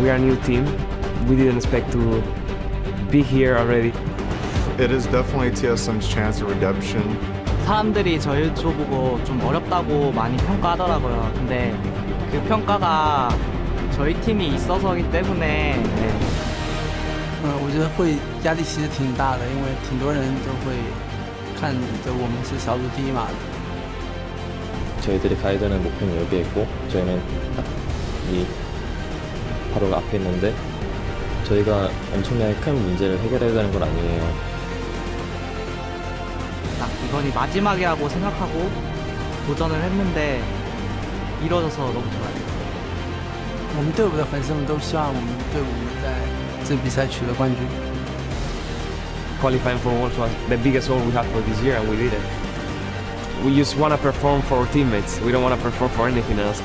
We are a new team. We didn't expect to be here already. It is definitely TSM's chance of redemption. 사람들이 저희 조 보고 좀 어렵다고 많이 평가하더라고요. 근데 그 평가가 저희 팀이 있어서기 때문에 我觉得会压力其实挺大的，因为挺多人都会看着我们是小组第一嘛。 저희들이 가야 되는 목표는 여기에 있고 저희는 딱 이 바로 앞에 있는데 저희가 엄청나게 큰 문제를 해결해야 되는 건 아니에요. 딱 이번이 마지막이라고 생각하고 도전을 했는데 이뤄져서 너무 좋아요. 我们队伍的粉丝们都希望我们队伍能在这比赛取得冠军。 Qualifying for World was the biggest goal we had for this year, and we did it. We just want to perform for our teammates. We don't want to perform for anything else.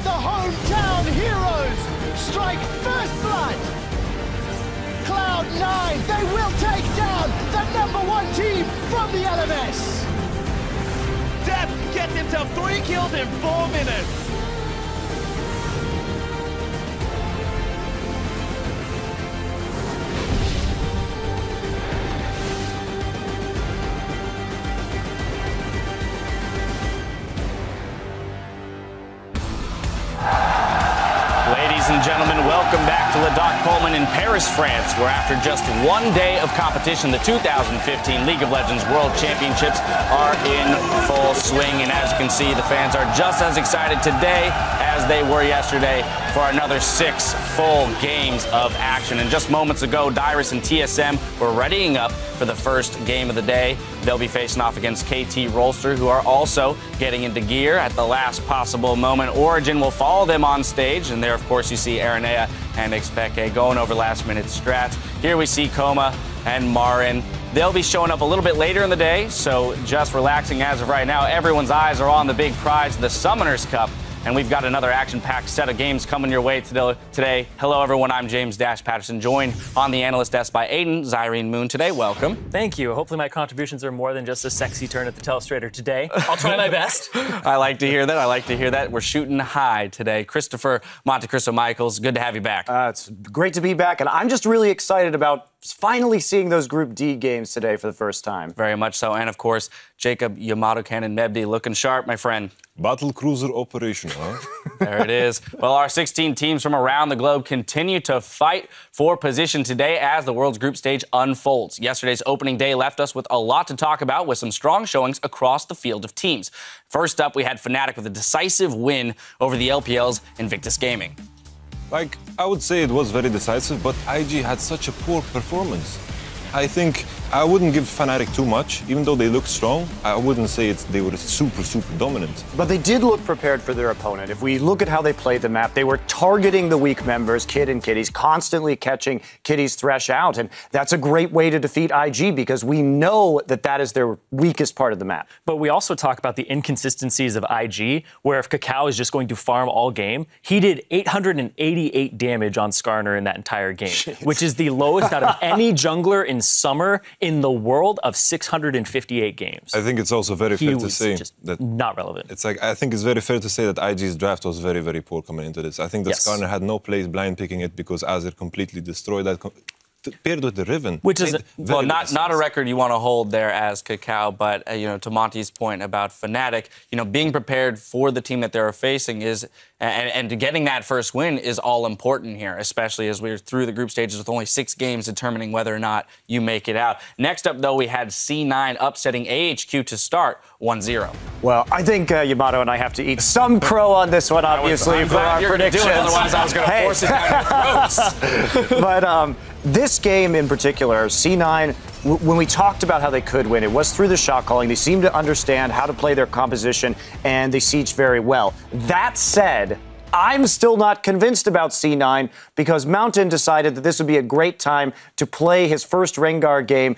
The hometown heroes strike first blood. Cloud9, they will take down the #1 team from the LMS. Death gets himself 3 kills in 4 minutes. Ladies and gentlemen, welcome back to Le Doc Coleman in Paris, France, where after just 1 day of competition, the 2015 League of Legends World Championships are in full swing. And as you can see, the fans are just as excited today as they were yesterday for another 6 full games of action. And just moments ago, Dyrus and TSM were readying up for the first game of the day. They'll be facing off against KT Rolster, who are also getting into gear at the last possible moment. Origin will follow them on stage, and there, of course, you see Aranea and Expeke going over last-minute strats. Here we see Koma and Marin. They'll be showing up a little bit later in the day, so just relaxing as of right now. Everyone's eyes are on the big prize, the Summoners Cup. And we've got another action-packed set of games coming your way today. Hello, everyone. I'm James Dash Patterson, joined on the analyst desk by Aiden Zyrene Moon today. Welcome. Thank you. Hopefully my contributions are more than just a sexy turn at the telestrator today. I'll try my best. I like to hear that. I like to hear that. We're shooting high today. Christopher Monte Cristo Michaels, good to have you back. It's great to be back, and I'm just really excited about finally seeing those Group D games today for the first time. Very much so. And, of course, Jacob Yamato Cannon Mebdi looking sharp, my friend. Battle cruiser operation, huh? There it is. Well, our 16 teams from around the globe continue to fight for position today as the world's group stage unfolds. Yesterday's opening day left us with a lot to talk about, with some strong showings across the field of teams. First up, we had Fnatic with a decisive win over the LPL's Invictus Gaming. Like, I would say it was very decisive, but IG had such a poor performance. I think I wouldn't give Fnatic too much. Even though they looked strong, I wouldn't say they were super dominant. But they did look prepared for their opponent. If we look at how they played the map, they were targeting the weak members, Kid and Kitties, constantly catching Kitties Thresh out. And that's a great way to defeat IG, because we know that that is their weakest part of the map. But we also talk about the inconsistencies of IG, where if Kakao is just going to farm all game, he did 888 damage on Skarner in that entire game, which is the lowest out of any jungler in summer in the world of 658 games. I think it's also very fair to say just that not relevant. It's like, I think it's very fair to say that IG's draft was very poor coming into this. I think that Skarner had no place blind picking it because Azir completely destroyed that. Paired with the Riven. Which is, well, not a record you want to hold there as Kakao, but, to Monty's point about Fnatic, being prepared for the team that they're facing is, and getting that first win is all important here, especially as we're through the group stages with only 6 games determining whether or not you make it out. Next up, though, we had C9 upsetting AHQ to start 1-0. Well, I think Yamato and I have to eat some crow on this one, obviously, for our predictions. Otherwise, I was going to force it down your throats. But this game in particular, C9, when we talked about how they could win, it was through the shot calling. They seemed to understand how to play their composition, and they sieged very well. That said, I'm still not convinced about C9, because Mountain decided that this would be a great time to play his first Rengar game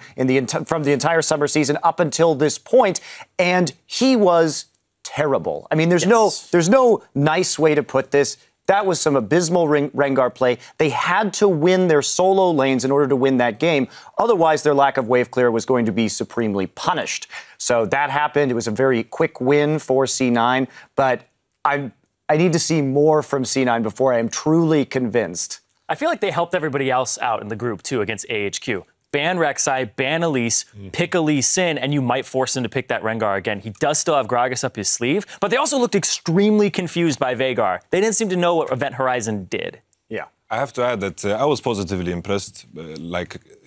from the entire summer season up until this point, and he was terrible. I mean, there's no nice way to put this. That was some abysmal Rengar play. They had to win their solo lanes in order to win that game. Otherwise, their lack of wave clear was going to be supremely punished. So that happened. It was a very quick win for C9, but I need to see more from C9 before I am truly convinced. I feel like they helped everybody else out in the group, too, against AHQ. Ban Rek'Sai, ban Elise, pick Elise Sin, and you might force him to pick that Rengar again. He does still have Gragas up his sleeve, but they also looked extremely confused by Veigar. They didn't seem to know what Event Horizon did. Yeah. I have to add that I was positively impressed.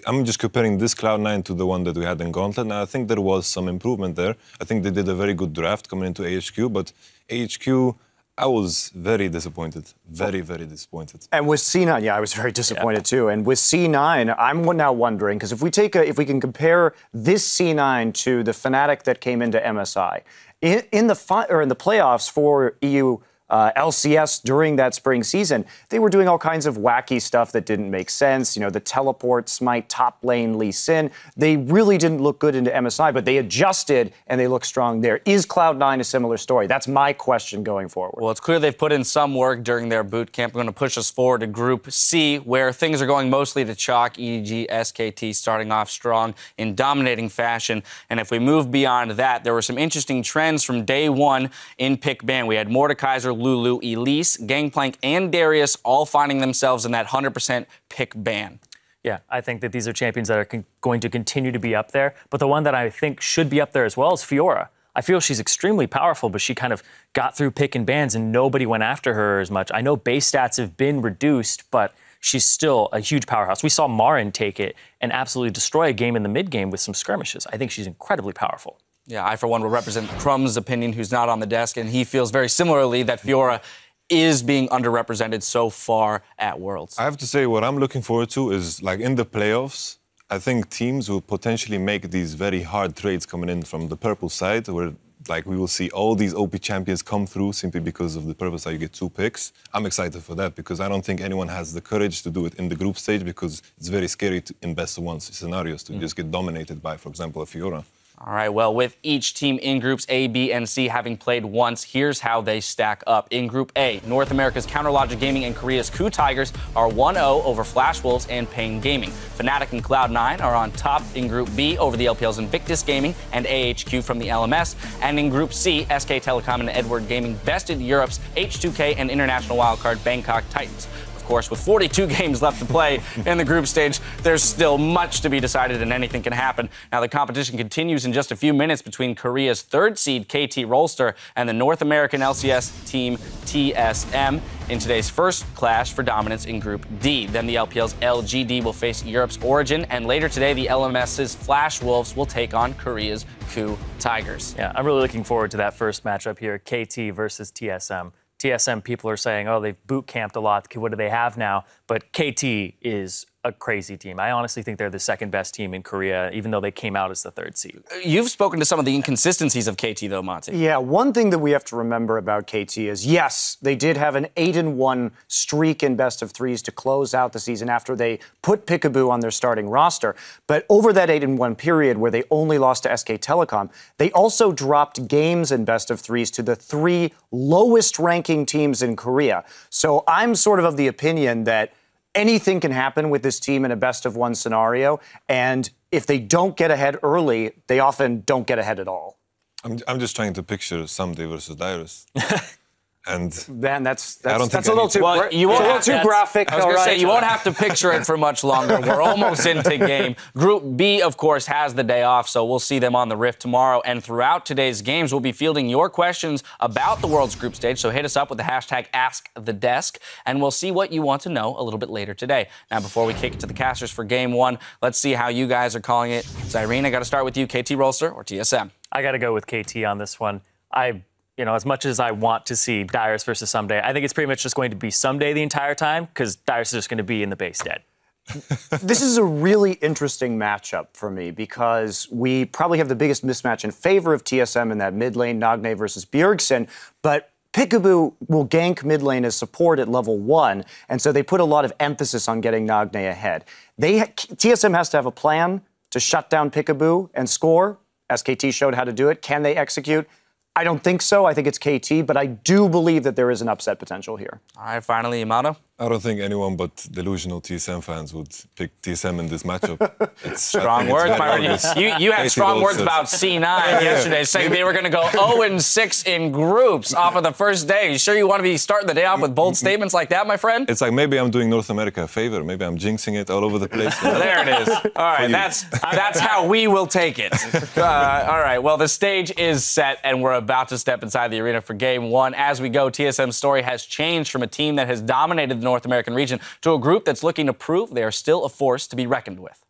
I'm just comparing this Cloud9 to the one that we had in Gauntlet, and I think there was some improvement there. I think they did a very good draft coming into AHQ, but AHQ, I was very disappointed. Very, very disappointed. And with C9, yeah, I was very disappointed too. And with C9, I'm now wondering, because if we can compare this C9 to the Fnatic that came into MSI, in the playoffs for EU LCS during that spring season, they were doing all kinds of wacky stuff that didn't make sense. You know, the teleport smite top lane Lee Sin. They really didn't look good into MSI, but they adjusted and they look strong there. Is Cloud9 a similar story? That's my question going forward. Well, it's clear they've put in some work during their boot camp. We're going to push us forward to Group C, where things are going mostly to chalk. EG, SKT starting off strong in dominating fashion. And if we move beyond that, there were some interesting trends from day one in pick ban. We had Mordekaiser, Lulu, Elise, Gangplank, and Darius all finding themselves in that 100% pick ban. Yeah, I think that these are champions that are going to continue to be up there. But the one that I think should be up there as well is Fiora. I feel she's extremely powerful, but she kind of got through pick and bans and nobody went after her as much. I know base stats have been reduced, but she's still a huge powerhouse. We saw Marin take it and absolutely destroy a game in the mid game with some skirmishes. I think she's incredibly powerful. Yeah, I, for one, will represent Crumb's opinion, who's not on the desk, and he feels very similarly that Fiora is being underrepresented so far at Worlds. I have to say, what I'm looking forward to is, like, in the playoffs, I think teams will potentially make these very hard trades coming in from the purple side, where, like, we will see all these OP champions come through simply because of the purple side. You get 2 picks. I'm excited for that because I don't think anyone has the courage to do it in the group stage because it's very scary in best-of-1 scenarios to just get dominated by, for example, a Fiora. All right, well, with each team in Groups A, B, and C having played once, here's how they stack up. In Group A, North America's Counterlogic Gaming and Korea's Coup Tigers are 1-0 over Flash Wolves and Pain Gaming. Fnatic and Cloud9 are on top in Group B over the LPL's Invictus Gaming and AHQ from the LMS. And in Group C, SK Telecom and Edward Gaming bested Europe's H2K and international wildcard Bangkok Titans. Of course, with 42 games left to play in the group stage, there's still much to be decided and anything can happen. Now, the competition continues in just a few minutes between Korea's 3rd seed, KT Rolster, and the North American LCS team, TSM, in today's first clash for dominance in Group D. Then the LPL's LGD will face Europe's Origin, and later today, the LMS's Flash Wolves will take on Korea's Coup Tigers. Yeah, I'm really looking forward to that first matchup here, KT versus TSM. TSM people are saying, oh, they've boot camped a lot. What do they have now? But KT is a crazy team. I honestly think they're the 2nd best team in Korea, even though they came out as the 3rd seed. You've spoken to some of the inconsistencies of KT, though, Monty. Yeah, one thing that we have to remember about KT is, yes, they did have an 8-1 streak in best-of-3s to close out the season after they put Peekaboo on their starting roster. But over that 8-1 period where they only lost to SK Telecom, they also dropped games in best-of-3s to the 3 lowest-ranking teams in Korea. So I'm sort of the opinion that anything can happen with this team in a best-of-1 scenario, and if they don't get ahead early, they often don't get ahead at all. I'm just trying to picture Someday versus Dyrus. And man, that's a little too graphic. I was going to say, you won't have to picture it for much longer. We're almost into game. Group B, of course, has the day off, so we'll see them on the Rift tomorrow. And throughout today's games, we'll be fielding your questions about the World's group stage, so hit us up with the hashtag AskTheDesk, and we'll see what you want to know a little bit later today. Now, before we kick it to the casters for Game 1, let's see how you guys are calling it. So, Irene, I got to start with you. KT Rolster or TSM? I got to go with KT on this one. You know, as much as I want to see Dyrus versus Someday, I think it's pretty much just going to be Someday the entire time because Dyrus is just going to be in the base dead. This is a really interesting matchup for me because we probably have the biggest mismatch in favor of TSM in that mid lane, Nagne versus Bjergsen, but Peekaboo will gank mid lane as support at level 1, and so they put a lot of emphasis on getting Nagne ahead. TSM has to have a plan to shut down Peekaboo and score. SKT showed how to do it. Can they execute? I don't think so. I think it's KT, but I do believe that there is an upset potential here. All right, finally, Yamato. I don't think anyone but delusional TSM fans would pick TSM in this matchup. Strong words, Byron. You had strong words about C9 yesterday, saying they were going to go 0-6 in groups off of the first day. You sure you want to be starting the day off with bold statements like that, my friend? It's like maybe I'm doing North America a favor. Maybe I'm jinxing it all over the place. There it is. All right, that's how we will take it. All right, well, the stage is set, and we're about to step inside the arena for Game 1. As we go, TSM's story has changed from a team that has dominated the North American region to a group that's looking to prove they are still a force to be reckoned with.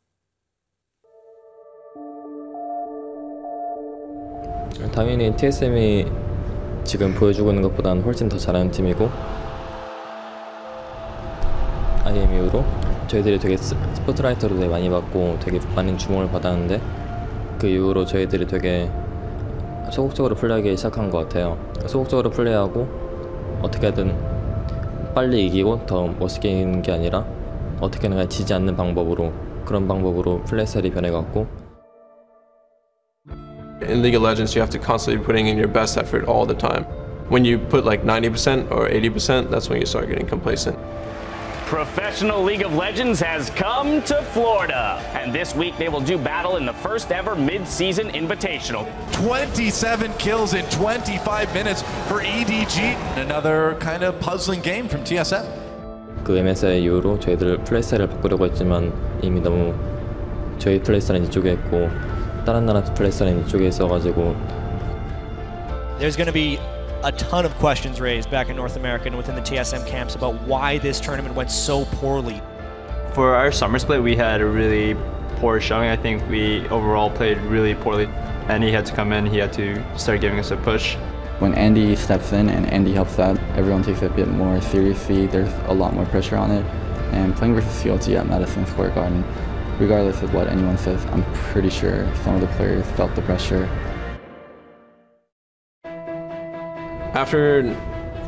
당연히 TSM이 지금 보여주고 있는 것보다는 훨씬 더 잘하는 팀이고 IM 이후로 저희들이 되게 스포트라이트로 되게 많이 받고 되게 많은 주목을 받았는데 그 이후로 저희들이 되게 소극적으로 플레이하기 시작한 것 같아요. 소극적으로 플레이하고 어떻게든 빨리 이기고 더 멋있게 이기는 게 아니라 어떻게든 그냥 지지 않는 방법으로 그런 방법으로 플레이 스타일이 변해갔고 In League of Legends, you have to constantly be putting in your best effort all the time. When you put like 90% or 80%, that's when you start getting complacent. Professional League of Legends has come to Florida, and this week they will do battle in the first ever mid-season invitational. 27 kills in 25 minutes for EDG. Another kind of puzzling game from TSM. 그 MSI 이후로 저희들 플레이 스타일을 바꾸려고 했지만 이미 너무 저희 플레이 스타일은 이쪽에 있고 다른 나라 플레이 스타일은 이쪽에 있어가지고 There's going to be a ton of questions raised back in North America and within the TSM camps about why this tournament went so poorly. For our summer split, we had a really poor showing. I think we overall played really poorly. And he had to come in, he had to start giving us a push. When Andy steps in and Andy helps out, everyone takes it a bit more seriously. There's a lot more pressure on it. And playing versus CLG at Madison Square Garden, regardless of what anyone says, I'm pretty sure some of the players felt the pressure. After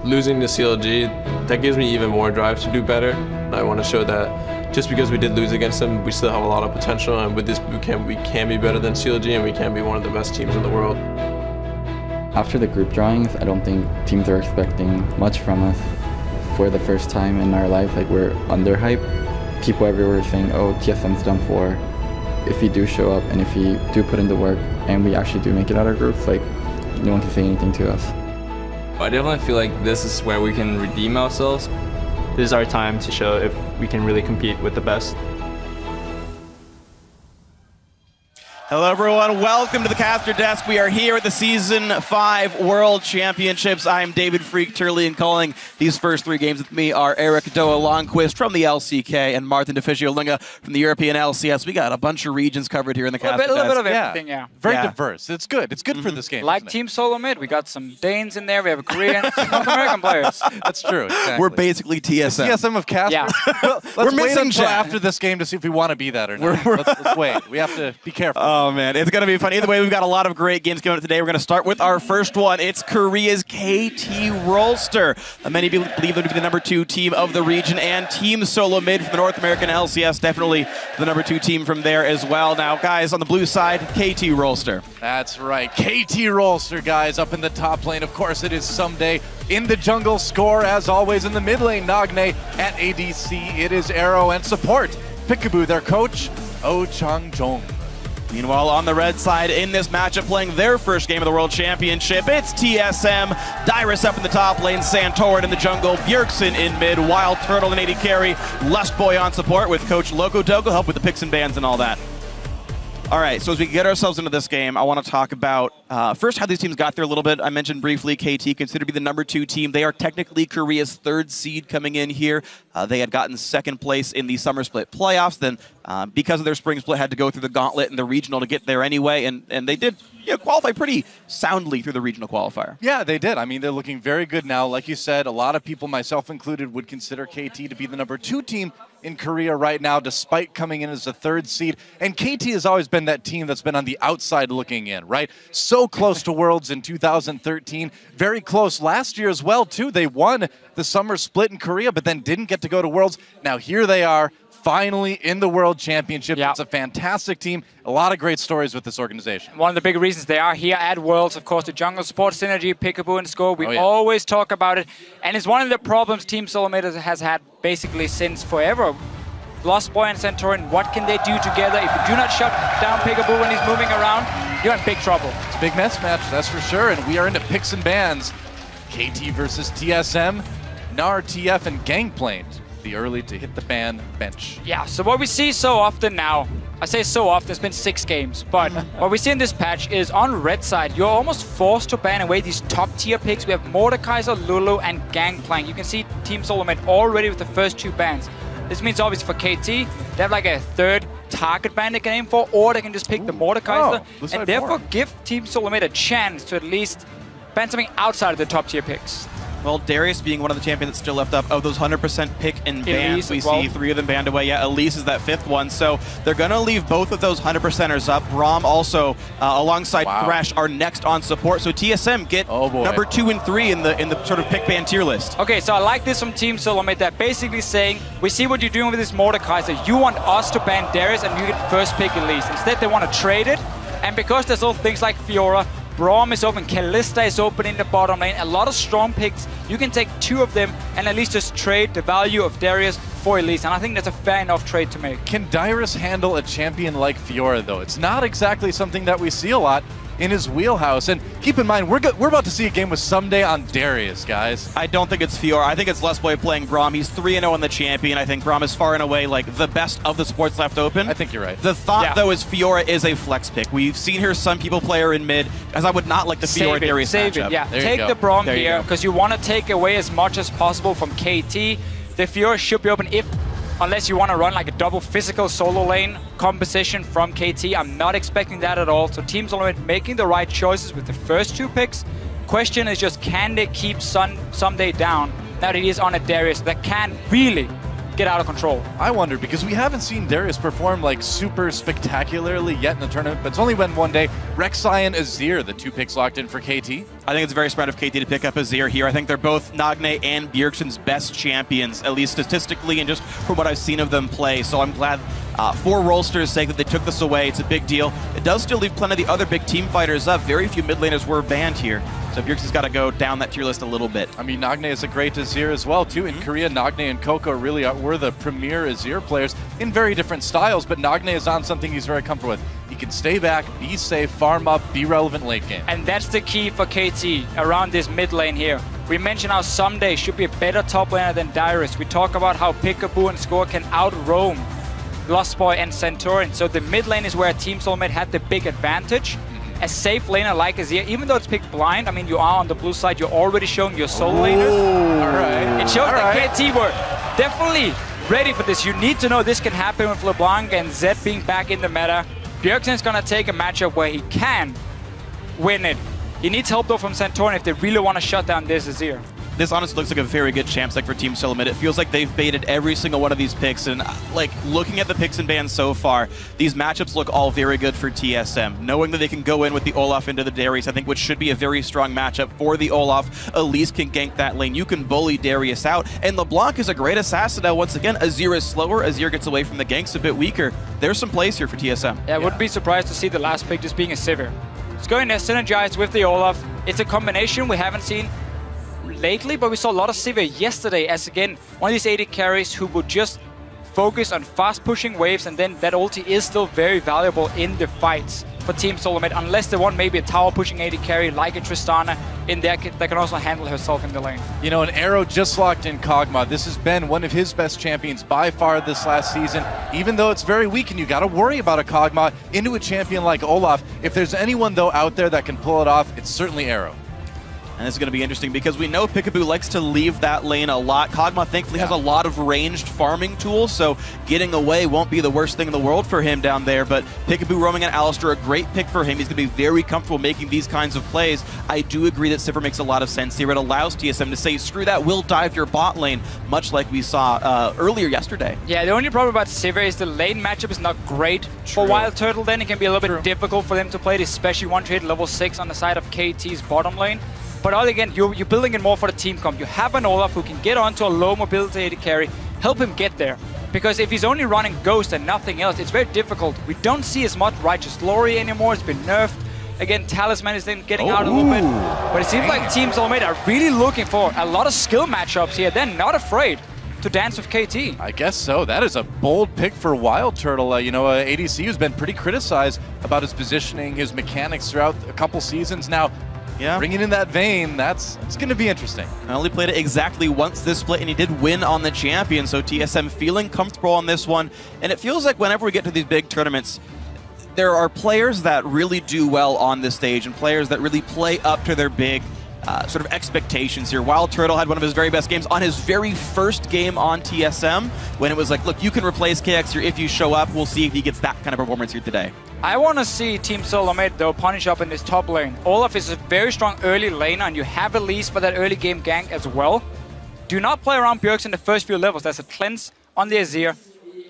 losing to CLG, that gives me even more drive to do better. I want to show that just because we did lose against them, we still have a lot of potential, and with this boot camp, we can be better than CLG, and we can be one of the best teams in the world. After the group drawings, I don't think teams are expecting much from us. For the first time in our life, like, we're underhyped. People everywhere are saying, oh, TSM's done for. If we do show up and if we do put in the work and we actually do make it out of groups, like, no one can say anything to us. I definitely feel like this is where we can redeem ourselves. This is our time to show if we can really compete with the best. Hello, everyone. Welcome to the caster desk. We are here at the Season 5 World Championships. I am David Freak Turley, and calling these first three games with me are Eric Doa Longquist from the LCK and Martin DeFisio-Linga from the European LCS. We got a bunch of regions covered here in the caster desk. A little bit of everything, yeah. Very diverse. It's good. It's good for this game. Like Team Solo Mid, we got some Danes in there. We have Koreans, North American players. That's true. Exactly. We're basically TSM. It's TSM of caster. Yeah. Well, We're let's wait missing until Jack. after this game to see if we want to be that or not. Let's wait. We have to be careful. Oh, man. It's going to be fun. Either way, we've got a lot of great games coming up today. We're going to start with our first one. It's Korea's KT Rolster. Many people believe them to be the number 2 team of the region, and Team Solo Mid from the North American LCS, definitely the number 2 team from there as well. Now, guys, on the blue side, KT Rolster. That's right. KT Rolster, guys, up in the top lane. Of course, it is Someday. In the jungle, Score, as always. In the mid lane, Nagne. At ADC, it is Arrow. And support, Peekaboo, their coach, Oh Chang-jong. Meanwhile, on the red side, in this matchup, playing their first game of the World Championship, it's TSM. Dyrus up in the top lane, Santorin in the jungle, Bjergsen in mid, Wild Turtle in AD carry, Lustboy on support with Coach Loco Dogo, help with the picks and bans and all that. All right, so as we get ourselves into this game, I want to talk about first how these teams got there a little bit. I mentioned briefly KT considered to be the number 2 team. They are technically Korea's 3rd seed coming in here. They had gotten 2nd place in the summer split playoffs. Then because of their spring split, had to go through the gauntlet and the regional to get there anyway. And they did qualify pretty soundly through the regional qualifier. Yeah, they did. I mean, they're looking very good now. Like you said, a lot of people, myself included, would consider KT to be the number 2 team in Korea right now, despite coming in as the 3rd seed. And KT has always been that team that's been on the outside looking in, right? So close to Worlds in 2013. Very close last year as well, too. They won the summer split in Korea, but then didn't get to go to Worlds. Now here they are, finally in the World Championship. It's a fantastic team. A lot of great stories with this organization. One of the big reasons they are here at Worlds, of course, the jungle support synergy, Peekaboo and Score. We always talk about it. And it's one of the problems Team Solomid has had basically since forever. Lost Boy and Centurion, what can they do together? If you do not shut down Peekaboo when he's moving around, you're in big trouble. It's a big mismatch, that's for sure. And we are into picks and bans. KT versus TSM, Gnar, TF, and Gangplank. The early to hit the ban bench. Yeah, so what we see so often now, I say so often, it's been 6 games, but what we see in this patch is on red side, you're almost forced to ban away these top tier picks. We have Mordekaiser, Lulu, and Gangplank. You can see Team Solomid already with the first 2 bans. This means obviously for KT, they have like a third target ban they can aim for, or they can just pick the Mordekaiser, and therefore give Team Solomid a chance to at least ban something outside of the top tier picks. Well, Darius being one of the champions that's still left up, of those 100% pick and bans, we see 3 of them banned away. Yeah, Elise is that 5th one, so they're going to leave both of those 100%ers up. Braum also, alongside Thresh, are next on support, so TSM get number 2 and 3 in the sort of pick ban tier list. Okay, so I like this from Team Solomid. They're basically saying, we see what you're doing with this Mordekaiser. You want us to ban Darius and you get first pick Elise. Instead, they want to trade it, and because there's all things like Fiora, Braum is open, Kalista is open in the bottom lane. A lot of strong picks. You can take 2 of them and at least just trade the value of Darius for Elise. And I think that's a fair enough trade to make. Can Dyrus handle a champion like Fiora, though? It's not exactly something that we see a lot in his wheelhouse. And keep in mind, we're about to see a game with Someday on Darius, guys. I don't think it's Fiora. I think it's Lesboy playing Braum. He's 3-0 on the champion. I think Braum is far and away like the best of the supports left open. I think you're right. The thought, though, is Fiora is a flex pick. We've seen here some people play her in mid, as I would not like the Fiora Darius matchup. Yeah, take the Braum here, because you want to take away as much as possible from KT. The Fiora should be open unless you want to run like a double physical solo lane composition from KT. I'm not expecting that at all. So Team Solomid making the right choices with the first 2 picks. Question is just, can they keep Someday down now that he is on a Darius that can really get out of control? I wonder, because we haven't seen Darius perform like super spectacularly yet in the tournament, but it's only been 1 day. Rek'Sai and Azir, the 2 picks locked in for KT. I think it's very smart of KT to pick up Azir here. I think they're both Nagne and Bjergsen's best champions, at least statistically and just from what I've seen of them play. So I'm glad for Rolster's sake that they took this away. It's a big deal. It does still leave plenty of the other big team fighters up. Very few mid laners were banned here. So Bjergsen's got to go down that tier list a little bit. I mean, Nagne is a great Azir as well, too. In Korea, Nagne and Coco really were the premier Azir players in very different styles, but Nagne is on something he's very comfortable with. He can stay back, be safe, farm up, be relevant late game. And that's the key for KT around this mid lane here. We mentioned how Someday should be a better top laner than Dyrus. We talk about how Peekaboo and Score can out-roam Lost Boy and Centurion. So the mid lane is where Team Solomid had the big advantage. A safe laner like Azir, even though it's picked blind, I mean, you are on the blue side, you're already showing your solo laners. All right. It shows that KT were definitely ready for this. You need to know this can happen with LeBlanc and Zed being back in the meta. Bjergsen's gonna take a matchup where he can win it. He needs help though from Centurion if they really want to shut down this Azir. This honestly looks like a very good champ deck for Team Solomid. It feels like they've baited every single one of these picks, and like looking at the picks and bans so far, these matchups look all very good for TSM. Knowing that they can go in with the Olaf into the Darius, I think, which should be a very strong matchup for the Olaf. Elise can gank that lane. You can bully Darius out, and LeBlanc is a great assassin now. Once again, Azir is slower. Azir gets away from the ganks a bit weaker. There's some plays here for TSM. Yeah, I wouldn't be surprised to see the last pick just being a Sivir. It's going to synergize with the Olaf. It's a combination we haven't seen lately, but we saw a lot of Sivir yesterday as, again, one of these AD carries who would just focus on fast pushing waves, and then that ulti is still very valuable in the fights for Team Solomid, unless they want maybe a tower pushing AD carry like a Tristana in there that can also handle herself in the lane. You know, an Arrow just locked in Kog'Maw. This has been one of his best champions by far this last season, even though it's very weak and you got to worry about a Kog'Maw into a champion like Olaf. If there's anyone, though, out there that can pull it off, it's certainly Arrow. And this is going to be interesting because we know Peekaboo likes to leave that lane a lot. Kog'Maw thankfully has a lot of ranged farming tools, so getting away won't be the worst thing in the world for him down there. But Peekaboo roaming at Alistar, a great pick for him. He's going to be very comfortable making these kinds of plays. I do agree that Sivir makes a lot of sense here. It allows TSM to say, screw that, we'll dive your bot lane, much like we saw earlier yesterday. Yeah, the only problem about Sivir is the lane matchup is not great. For Wild Turtle, then it can be a little bit difficult for them to play it, especially one trade level 6 on the side of KT's bottom lane. But again, you're building it more for the team comp. You have an Olaf who can get onto a low mobility AD carry, help him get there. Because if he's only running Ghost and nothing else, it's very difficult. We don't see as much Righteous Glory anymore. It's been nerfed. Again, Talisman is then getting out a little bit. But it seems like Team Soulmate are really looking for a lot of skill matchups here. They're not afraid to dance with KT. I guess so. That is a bold pick for Wild Turtle. You know, ADC has been pretty criticized about his positioning, his mechanics throughout a couple seasons now. Yeah. Bringing in that vein, it's going to be interesting. I only played it exactly once this split, and he did win on the champion, so TSM feeling comfortable on this one. And it feels like whenever we get to these big tournaments, there are players that really do well on this stage and players that really play up to their big sort of expectations here. Wild Turtle had one of his very best games on his very first game on TSM when it was like, look, you can replace KX here if you show up. We'll see if he gets that kind of performance here today. I want to see Team Soulmate, though, punish up in this top lane. Olaf is a very strong early laner, and you have Elise for that early game gank as well. Do not play around Bjergsen in the first few levels. There's a cleanse on the Azir.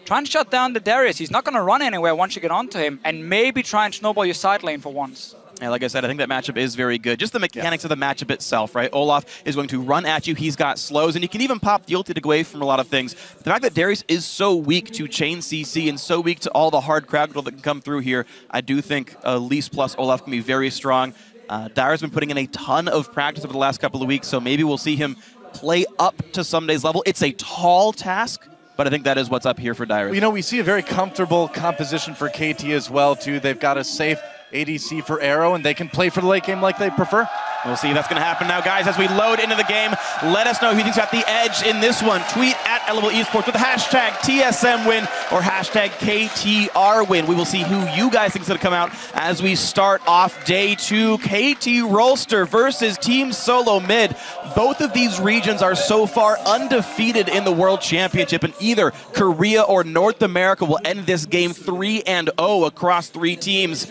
Try and shut down the Darius. He's not going to run anywhere once you get onto him, and maybe try and snowball your side lane for once. Yeah, like I said, I think that matchup is very good. Just the mechanics of the matchup itself, right? Olaf is going to run at you. He's got slows, and you can even pop the ulti to go away from a lot of things. The fact that Darius is so weak to chain CC and so weak to all the hard crowd control that can come through here, I do think Elise plus Olaf can be very strong. Dyer's been putting in a ton of practice over the last couple of weeks, so maybe we'll see him play up to Sunday's level. It's a tall task, but I think that is what's up here for Dyrus. You know, we see a very comfortable composition for KT as well, too. They've got a safe ADC for Arrow, and they can play for the late game like they prefer. We'll see if that's going to happen now, guys. As we load into the game, let us know who thinks got the edge in this one. Tweet at Elevable Esports with the hashtag TSM win or hashtag KTR win. We will see who you guys think is going to come out as we start off day 2. KT Rolster versus Team Solo Mid. Both of these regions are so far undefeated in the World Championship, and either Korea or North America will end this game 3-0 across 3 teams.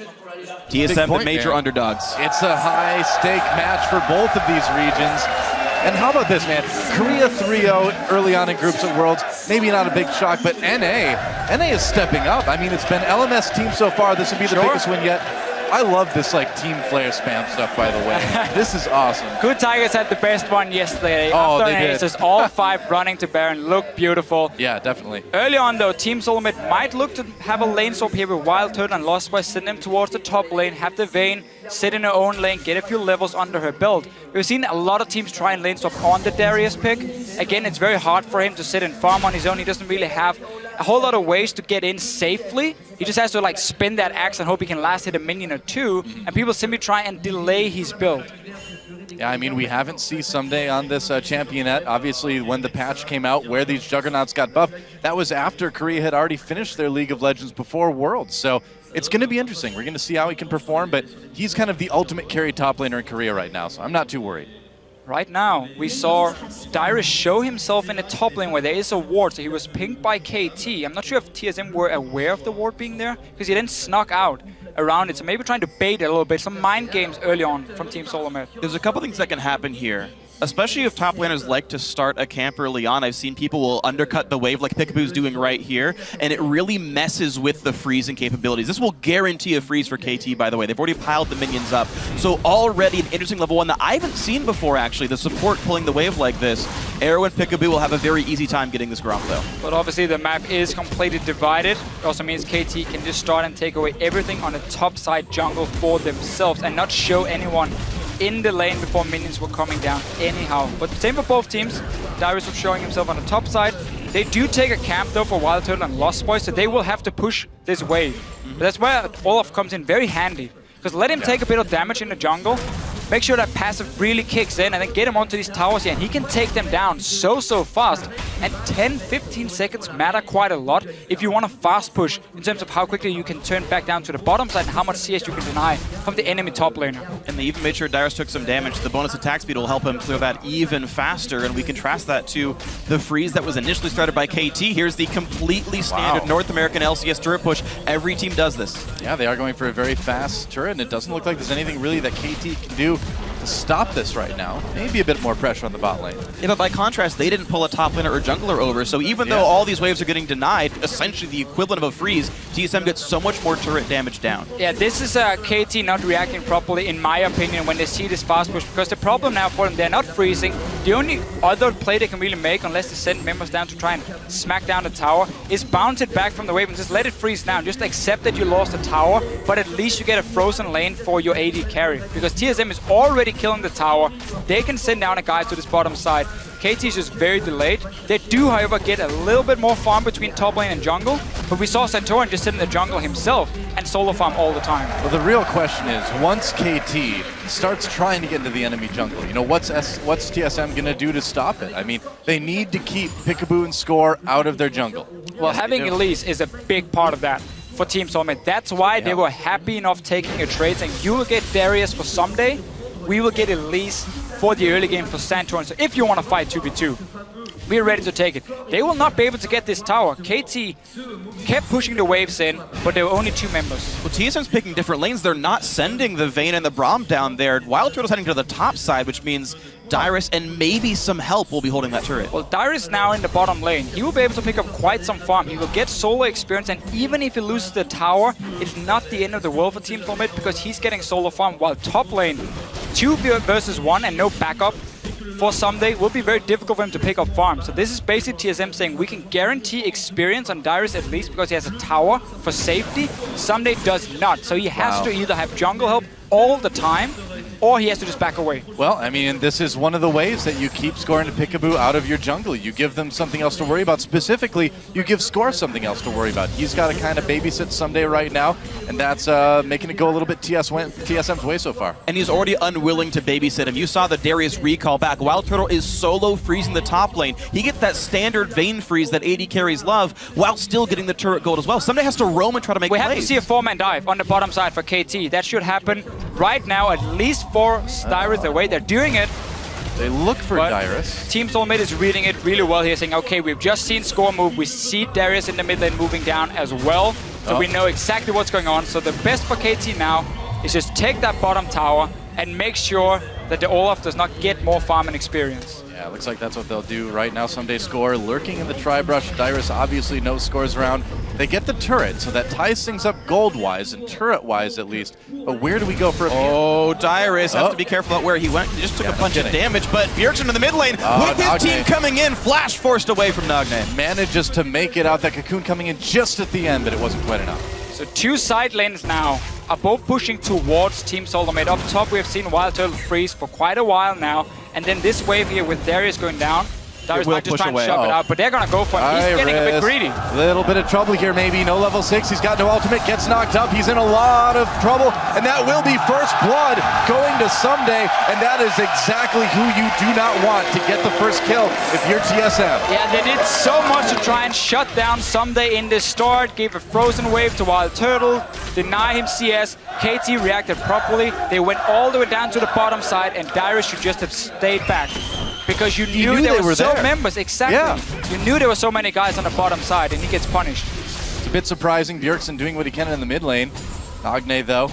TSM, the major underdogs. It's a high-stake match for both of these regions. And how about this, man? Korea 3-0 early on in groups at Worlds. Maybe not a big shock, but NA is stepping up. I mean, it's been LMS team so far. This would be the biggest win yet. I love this like team flare spam stuff, by the way. This is awesome. Good Tigers had the best one yesterday. Oh, After they did. Aces, all 5 running to Baron. Look beautiful. Yeah, definitely. Early on, though, Team Soulmate might look to have a lane swap here with Wild Turtle and Lost Boy, send them towards the top lane, have the Vayne sit in her own lane, get a few levels under her belt. We've seen a lot of teams try and lane swap on the Darius pick. Again, it's very hard for him to sit and farm on his own. He doesn't really have a whole lot of ways to get in safely. He just has to like spin that axe and hope he can last hit a minion or 2, and people simply try and delay his build. Yeah, I mean, we haven't seen someday on this championette. Obviously, when the patch came out where these juggernauts got buffed, that was after Korea had already finished their League of Legends before Worlds. So it's going to be interesting. We're going to see how he can perform, but he's kind of the ultimate carry top laner in Korea right now, so I'm not too worried. Right now, we saw Dyrus show himself in the top lane where there is a ward, so he was pinged by KT. I'm not sure if TSM were aware of the ward being there, because he then snuck out around it, so maybe trying to bait it a little bit. Some mind games early on from Team Soulmate. There's a couple things that can happen here, especially if top laners like to start a camp early on. I've seen people will undercut the wave like Peekaboo's doing right here, and it really messes with the freezing capabilities. This will guarantee a freeze for KT, by the way. They've already piled the minions up. So already an interesting level 1 that I haven't seen before, actually, the support pulling the wave like this. Arrow and Peekaboo will have a very easy time getting this Gromp, though. But obviously the map is completely divided. It also means KT can just start and take away everything on the top side jungle for themselves and not show anyone in the lane before minions were coming down anyhow. But same for both teams. Dyrus was showing himself on the top side. They do take a camp though for Wild Turtle and Lost Boy, so they will have to push this wave. But that's where Olaf comes in very handy. Because let him take a bit of damage in the jungle, make sure that passive really kicks in, and then get him onto these towers here, and he can take them down so fast. And 10-15 seconds matter quite a lot if you want to fast push in terms of how quickly you can turn back down to the bottom side and how much CS you can deny from the enemy top laner. And they even made sure Dyrus took some damage. The bonus attack speed will help him clear that even faster, and we contrast that to the freeze that was initially started by KT. Here's the completely standard North American LCS turret push. Every team does this. Yeah, they are going for a very fast turret, and it doesn't look like there's anything really that KT can do to stop this right now. Maybe a bit more pressure on the bot lane. Yeah, but by contrast, they didn't pull a top laner or jungler over, so even though all these waves are getting denied, essentially the equivalent of a freeze, TSM gets so much more turret damage down. Yeah, this is KT not reacting properly, in my opinion, when they see this fast push, because the problem now for them, they're not freezing. The only other play they can really make, unless they send members down to try and smack down the tower, is bounce it back from the wave and just let it freeze down. Just accept that you lost the tower, but at least you get a frozen lane for your AD carry, because TSM is already killing the tower. They can send down a guy to this bottom side. KT is just very delayed. They do, however, get a little bit more farm between top lane and jungle, but we saw Santorin just sit in the jungle himself and solo farm all the time. Well, the real question is, once KT starts trying to get into the enemy jungle, you know, what's TSM going to do to stop it? I mean, they need to keep Peekaboo and Score out of their jungle. Well, having Elise is a big part of that for Team Soulmate. That's why they were happy enough taking a trade saying, you will get Darius for someday, we will get Elise for the early game for Santorin. So if you want to fight 2v2, we're ready to take it. They will not be able to get this tower. KT kept pushing the waves in, but there were only 2 members. Well, TSM's picking different lanes. They're not sending the Vayne and the Braum down there. Wild Turtle's heading to the top side, which means Dyrus and maybe some help will be holding that turret. Well, Dyrus now in the bottom lane. He will be able to pick up quite some farm. He will get solo experience, and even if he loses the tower, it's not the end of the world for Team Soulmate because he's getting solo farm, while top lane, 2 versus 1 and no backup for Someday will be very difficult for him to pick up farm. So this is basically TSM saying we can guarantee experience on Dyrus at least because he has a tower for safety. Someday does not. So he has to either have jungle help all the time or he has to just back away. Well, I mean, this is one of the ways that you keep Score and Peekaboo out of your jungle. You give them something else to worry about. Specifically, you give Score something else to worry about. He's got to kind of babysit Someday right now, and that's making it go a little bit TSM's way so far. And he's already unwilling to babysit him. You saw the Darius recall back. Wild Turtle is solo freezing the top lane. He gets that standard Vayne freeze that AD carries love while still getting the turret gold as well. Someday has to roam and try to make plays. We have to see a 4-man dive on the bottom side for KT. That should happen right now, at least for Dyrus. The way they're doing it, they look for Dyrus. Team Soulmate is reading it really well here, saying, okay, we've just seen Score move. We see Darius in the mid lane moving down as well. So we know exactly what's going on. So the best for KT now is just take that bottom tower and make sure that the Olaf does not get more farm and experience. Yeah, looks like that's what they'll do right now. Someday Score lurking in the tri-brush. Dyrus obviously knows Score's around. They get the turret, so that ties things up gold-wise and turret-wise at least. But where do we go for a Oh, Dyrus has to be careful about where he went. He just took a bunch of damage, but Bjergsen in the mid lane with his team coming in, flash forced away from Nagne. Manages to make it out. That Cocoon coming in just at the end, but it wasn't quite enough. So 2 side lanes now are both pushing towards Team Soulmate. Up top, we have seen Wild Turtle freeze for quite a while now. And then this wave here with Darius going down, Darius might just try and shove it out, but they're going to go for it. He's getting a bit greedy. Little bit of trouble here, maybe. No level 6. He's got no ultimate. Gets knocked up. He's in a lot of trouble. And that will be first blood going to Someday. And that is exactly who you do not want to get the first kill if you're TSM. Yeah, they did so much to try and shut down Someday in the start. Gave a frozen wave to Wild Turtle. Deny him CS. KT reacted properly. They went all the way down to the bottom side. And Dyrus should just have stayed back. Because you knew there were so members, exactly. Yeah. You knew there were so many guys on the bottom side, and he gets punished. It's a bit surprising. Bjergsen doing what he can in the mid lane. Nagne, though,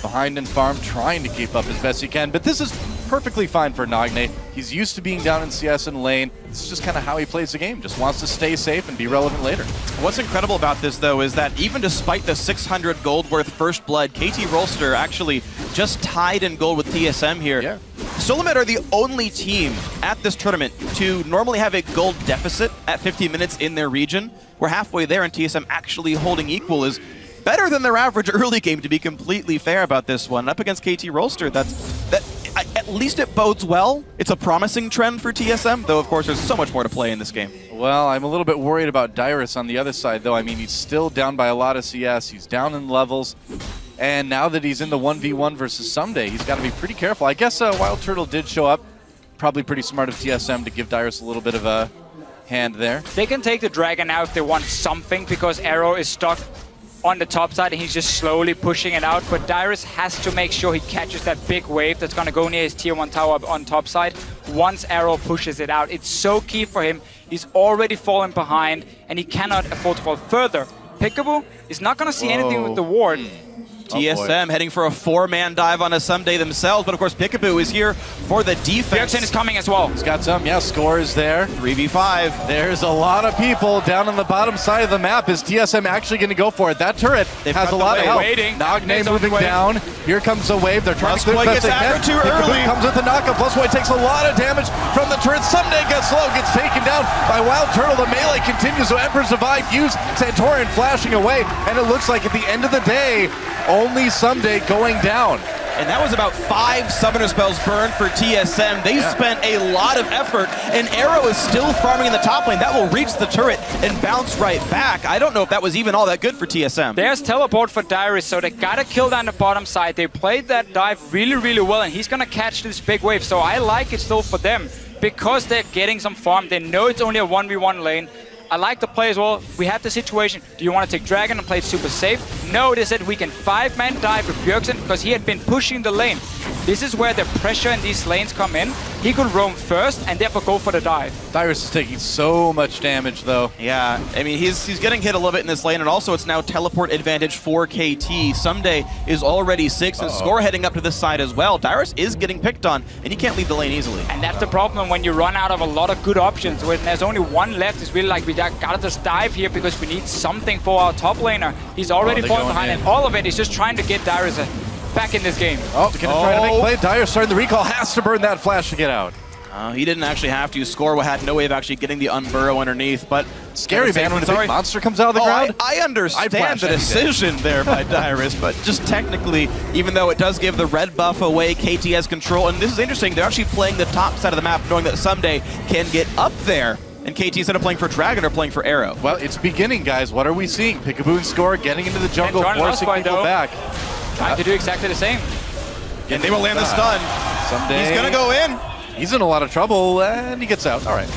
behind in farm, trying to keep up as best he can. But this is perfectly fine for Nagne. He's used to being down in CS and lane. It's just kind of how he plays the game. Just wants to stay safe and be relevant later. What's incredible about this, though, is that even despite the 600 gold worth first blood, KT Rolster actually just tied in gold with TSM here. Yeah. Soulmate are the only team at this tournament to normally have a gold deficit at 50 minutes in their region. We're halfway there, and TSM actually holding equal is better than their average early game, to be completely fair about this one. Up against KT Rolster, at least it bodes well. It's a promising trend for TSM, though, of course, there's so much more to play in this game. Well, I'm a little bit worried about Dyrus on the other side, though. I mean, he's still down by a lot of CS. He's down in levels. And now that he's in the 1v1 versus Someday, he's got to be pretty careful. I guess Wild Turtle did show up. Probably pretty smart of TSM to give Dyrus a little bit of a hand there. They can take the Dragon now if they want something, because Arrow is stuck on the top side and he's just slowly pushing it out. But Dyrus has to make sure he catches that big wave that's going to go near his tier 1 tower on top side once Arrow pushes it out. It's so key for him. He's already fallen behind and he cannot afford to fall further. Peekaboo is not going to see anything with the ward. TSM heading for a 4-man dive on a Someday themselves, but of course Peekaboo is here for the defense. Bjergsen is coming as well. He's got some, yeah, Score is there. 3v5. There's a lot of people down on the bottom side of the map. Is TSM actually going to go for it? That turret has a lot of help. Nagne moving down. Here comes the wave. They're trying to clear gets aggroed too early. Comes with the knockup. Plusboy takes a lot of damage from the turret. Someday gets slow, gets taken down by Wild Turtle. The melee continues, so Emperor's Divide used. Santorin flashing away, and it looks like at the end of the day, only Someday going down. And that was about 5 Summoner spells burned for TSM. They spent a lot of effort, and Arrow is still farming in the top lane. That will reach the turret and bounce right back. I don't know if that was even all that good for TSM. There's teleport for Dyrus, so they got a kill down the bottom side. They played that dive really, really well, and he's going to catch this big wave. So I like it still for them because they're getting some farm. They know it's only a 1v1 lane. I like the play as well. We have the situation. Do you want to take Dragon and play it super safe? No, they said we can 5-man dive with Bjergsen because he had been pushing the lane. This is where the pressure in these lanes come in. He could roam first and therefore go for the dive. Dyrus is taking so much damage though. Yeah, I mean, he's getting hit a little bit in this lane, and also it's now teleport advantage for KT. Someday is already 6, and Score heading up to this side as well. Dyrus is getting picked on, and he can't leave the lane easily. And that's the problem when you run out of a lot of good options. When there's only one left, it's really like we gotta just dive here because we need something for our top laner. He's already falling behind, and all of it is just trying to get Dyrus back in this game. Oh, gonna try to make play. Dyrus starting the recall, has to burn that flash to get out. He didn't actually have to. Score had no way of actually getting the unburrow underneath, but scary, man, when a big monster comes out of the ground. I understand the decision there by Dyrus, but just technically, even though it does give the red buff away, KT has control, and this is interesting. They're actually playing the top side of the map, knowing that Someday can get up there. And KT, instead of playing for Dragon, are playing for Arrow. Well, it's beginning, guys. What are we seeing? Peekaboo and Score getting into the jungle, forcing people back. Trying to do exactly the same. And they will land the stun. Someday he's gonna go in. He's in a lot of trouble, and he gets out. All right.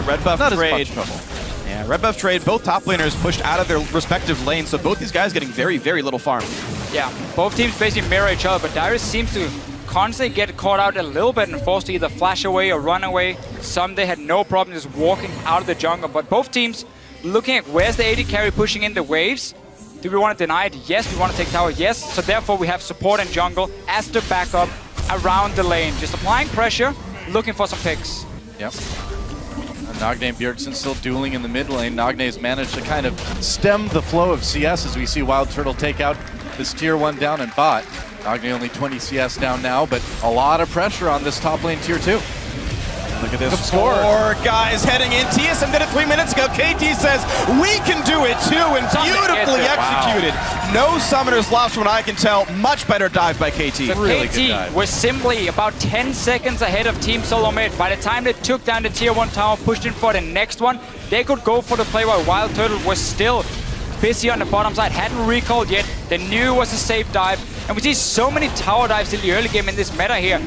Red buff Not trade. as much trouble. Yeah, red buff trade. Both top laners pushed out of their respective lanes, so both these guys getting very, very little farm. Yeah, both teams basically mirror each other, but Dyrus seems to constantly get caught out a little bit and forced to either flash away or run away. Someday had no problem just walking out of the jungle, but both teams looking at where's the AD carry pushing in the waves. Do we want to deny it? Yes. Do we want to take tower? Yes. So therefore we have support and jungle as the backup around the lane. Just applying pressure, looking for some picks. Yep. Nagne and Bjergsen still dueling in the mid lane. Nagne's managed to kind of stem the flow of CS as we see Wild Turtle take out this tier 1 down in bot. Nagne only 20 CS down now, but a lot of pressure on this top lane tier 2. Look at this score. 4 guys heading in. TSM did it 3 minutes ago. KT says, we can do it too, and beautifully executed. Wow. No summoners lost from what I can tell. Much better dive by KT. So really KT was simply about 10 seconds ahead of Team Solo Mid. By the time they took down the tier 1 tower, pushed in for the next one, they could go for the play while Wild Turtle was still busy on the bottom side, hadn't recalled yet. They knew it was a safe dive. And we see so many tower dives in the early game in this meta here.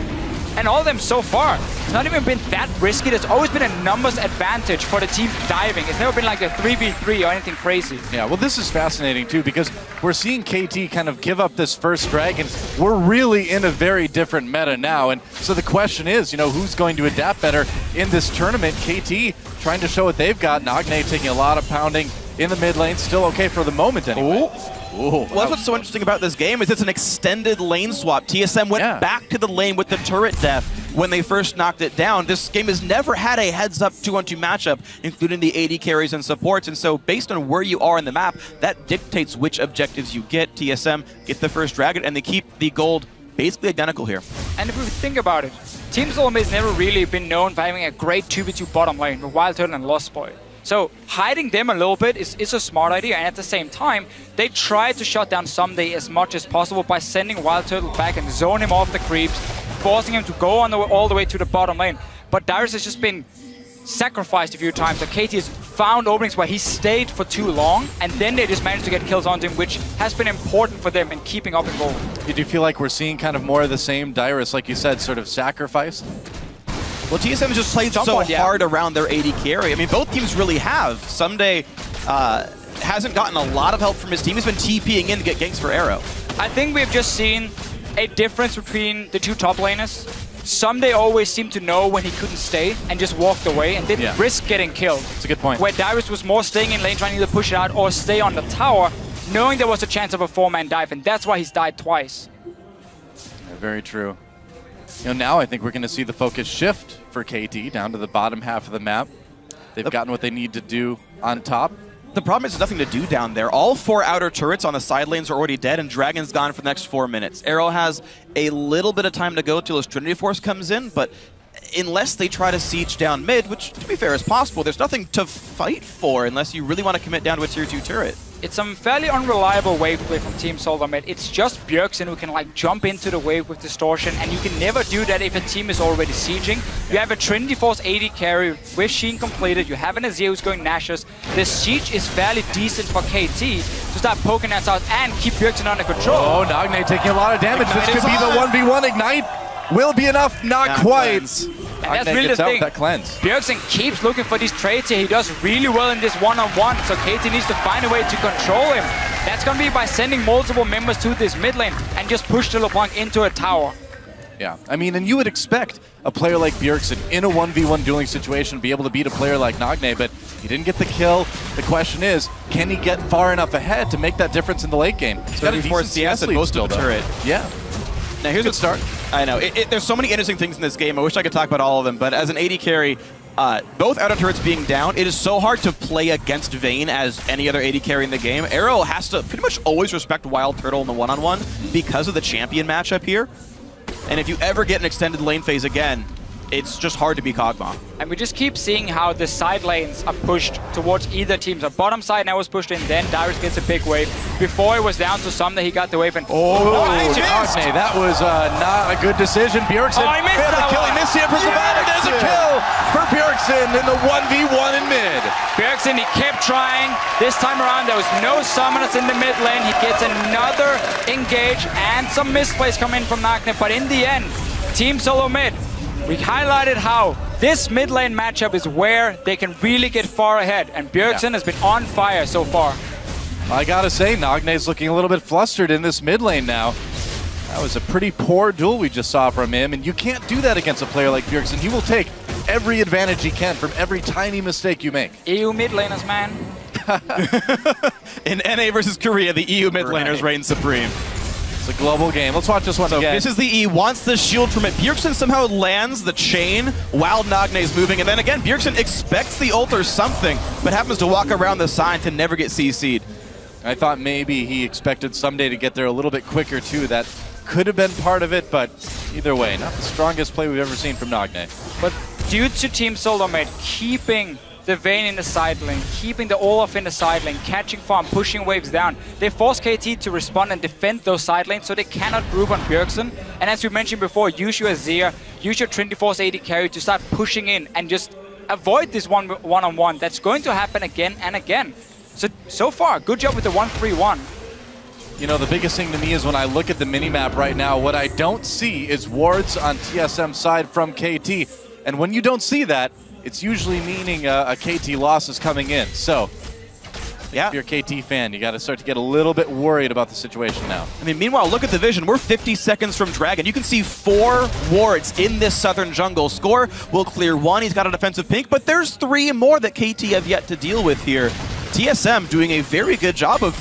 And all of them so far, it's not even been that risky. There's always been a numbers advantage for the team diving. It's never been like a 3v3 or anything crazy. Yeah, well, this is fascinating too because we're seeing KT kind of give up this first dragon. We're really in a very different meta now. And so the question is, you know, who's going to adapt better in this tournament? KT trying to show what they've got. Nagne taking a lot of pounding in the mid lane. Still okay for the moment anyway. Well, that's what's so interesting about this game is it's an extended lane swap. TSM went back to the lane with the turret death when they first knocked it down. This game has never had a heads-up 2-on-2 matchup, including the AD carries and supports. And so based on where you are in the map, that dictates which objectives you get. TSM get the first dragon, and they keep the gold basically identical here. And if we think about it, Team Solo Mid has never really been known for having a great 2v2 bottom lane with Wild Turtle and Lost Boy. So hiding them a little bit is a smart idea, and at the same time, they try to shut down Someday as much as possible by sending Wild Turtle back and zone him off the creeps, forcing him to go on all the way to the bottom lane. But Dyrus has just been sacrificed a few times. So KT has found openings where he stayed for too long, and then they just managed to get kills onto him, which has been important for them in keeping up in gold. Do you feel like we're seeing kind of more of the same Dyrus, like you said, sort of sacrificed? Well, TSM has just played so hard around their AD carry. I mean, both teams really have. Someday hasn't gotten a lot of help from his team. He's been TPing in to get ganks for Arrow. I think we've just seen a difference between the two top laners. Someday always seemed to know when he couldn't stay and just walked away and didn't risk getting killed. That's a good point. Where Dyrus was more staying in lane, trying to either push it out or stay on the tower. knowing there was a chance of a 4-man dive, and that's why he's died twice. Yeah, very true. Now I think we're going to see the focus shift for KT down to the bottom half of the map. They've gotten what they need to do on top. The problem is there's nothing to do down there. All 4 outer turrets on the side lanes are already dead, and Dragon's gone for the next 4 minutes. Arrow has a little bit of time to go till his Trinity Force comes in, but unless they try to siege down mid, which to be fair is possible, there's nothing to fight for unless you really want to commit down to a tier 2 turret. It's some fairly unreliable wave play from Team Solar Mid. It's just Bjergsen who can like jump into the wave with distortion, and you can never do that if a team is already sieging. You have a Trinity Force AD carry with Sheen completed, you have an Azir who's going Nashus. The siege is fairly decent for KT to start poking us out and keep Bjergsen under control. Oh, Nagne taking a lot of damage. Ignite This could be the 1v1 Ignite. Will be enough, not quite. And that's really the thing. Bjergsen keeps looking for these trades here. He does really well in this one-on-one, so KT needs to find a way to control him. That's going to be by sending multiple members to this mid lane and just push the LeBlanc into a tower. Yeah, I mean, and you would expect a player like Bjergsen in a 1v1 dueling situation to be able to beat a player like Nagne, but he didn't get the kill. The question is, can he get far enough ahead to make that difference in the late game? He's got a decent CS and most of the turret. Yeah. Now here's a start. I know. There's so many interesting things in this game. I wish I could talk about all of them, but as an AD carry, both outer turrets being down, it is so hard to play against Vayne as any other AD carry in the game. Arrow has to pretty much always respect Wild Turtle in the one-on-one because of the champion matchup here. And if you ever get an extended lane phase again, it's just hard to be Kog'Maw. And we just keep seeing how the side lanes are pushed towards either team. So bottom side now was pushed in, then Darius gets a big wave. Before it was down to some that he got the wave and... Nagne, that was not a good decision. Bjergsen failed to kill. He missed the Empress of Adam. There's a kill for Bjergsen in the 1v1 in mid. Bjergsen, he kept trying. This time around, there was no summoners in the mid lane. He gets another engage and some misplays come in from Nagne. But in the end, Team Solo Mid, we highlighted how this mid lane matchup is where they can really get far ahead, and Bjergsen has been on fire so far. I gotta say, Nagne's looking a little bit flustered in this mid lane now. That was a pretty poor duel we just saw from him, and you can't do that against a player like Bjergsen. He will take every advantage he can from every tiny mistake you make. EU mid laners, man. In NA versus Korea, the EU mid laners reign supreme. It's a global game. Let's watch this one again. This is the E, wants the shield from it. Bjergsen somehow lands the chain while Nagne's moving, and then again, Bjergsen expects the ult or something, but happens to walk around the side to never get CC'd. I thought maybe he expected someday to get there a little bit quicker too. That could have been part of it, but either way, not the strongest play we've ever seen from Nagne. But due to Team Solo Mid keeping the Vayne in the side lane, keeping the Olaf in the side lane, catching farm, pushing waves down, they force KT to respond and defend those side lanes so they cannot group on Bjergsen. And as we mentioned before, use your Azir, use your Trinity Force AD carry to start pushing in and just avoid this one-on-one. That's going to happen again and again. So far, good job with the 1-3-1. You know, the biggest thing to me is when I look at the minimap right now, what I don't see is wards on TSM's side from KT. And when you don't see that, it's usually meaning a KT loss is coming in. So, yeah, if you're a KT fan, you got to start to get a little bit worried about the situation now. I mean, meanwhile, look at the vision. We're 50 seconds from Dragon. You can see 4 wards in this southern jungle. Score will clear 1. He's got a defensive pink, but there's 3 more that KT have yet to deal with here. TSM doing a very good job of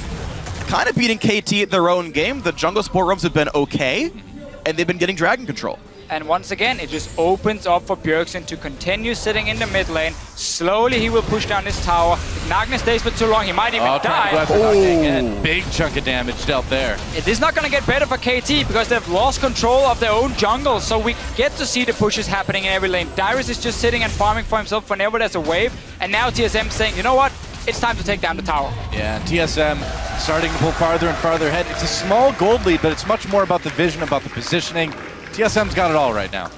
kind of beating KT at their own game. The jungle support roams have been okay, and they've been getting Dragon control. And once again, it just opens up for Bjergsen to continue sitting in the mid lane. Slowly, he will push down his tower. If Nagne stays for too long, he might even die. Again. Big chunk of damage dealt there. It is not going to get better for KT because they've lost control of their own jungle. So we get to see the pushes happening in every lane. Darius is just sitting and farming for himself whenever there's a wave. And now TSM saying, you know what? It's time to take down the tower. Yeah, TSM starting to pull farther and farther ahead. It's a small gold lead, but it's much more about the vision, about the positioning. TSM's got it all right now.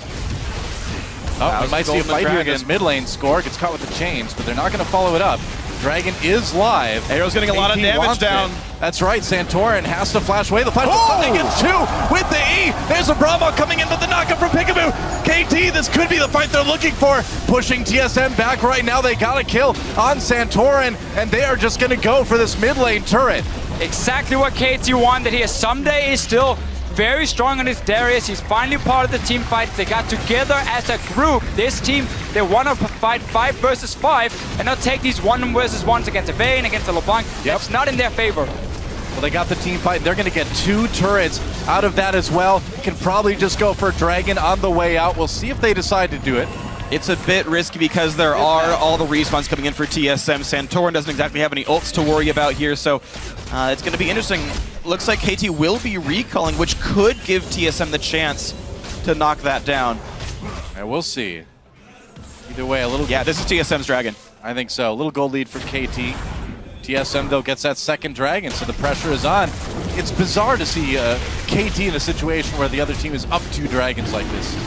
Oh, we might see a fight here in this mid lane. Score gets caught with the chains, but they're not going to follow it up. Dragon is live. Arrow's getting a lot of damage down. That's right, Santorin has to flash away. The flash gets 2 with the E. There's a Bravo coming in, but the knockup from Peekaboo. KT, this could be the fight they're looking for. Pushing TSM back right now. They got a kill on Santorin, and they are just going to go for this mid lane turret. Exactly what KT wanted here. Someday he's still very strong on his Darius. He's finally part of the team fight. They got together as a group. This team, they want to fight 5 versus 5 and not take these 1 versus 1s against a Vayne, against a LeBlanc. That's not in their favor. Well, they got the team fight. They're going to get 2 turrets out of that as well. Can probably just go for Dragon on the way out. We'll see if they decide to do it. It's a bit risky because there are all the respawns coming in for TSM. Santorin doesn't exactly have any ults to worry about here, so it's going to be interesting. Looks like KT will be recalling, which could give TSM the chance to knock that down. And we'll see. Either way, a little... Yeah, this is TSM's Dragon. I think so. A little gold lead for KT. TSM, though, gets that second Dragon, so the pressure is on. It's bizarre to see KT in a situation where the other team is up 2 Dragons like this.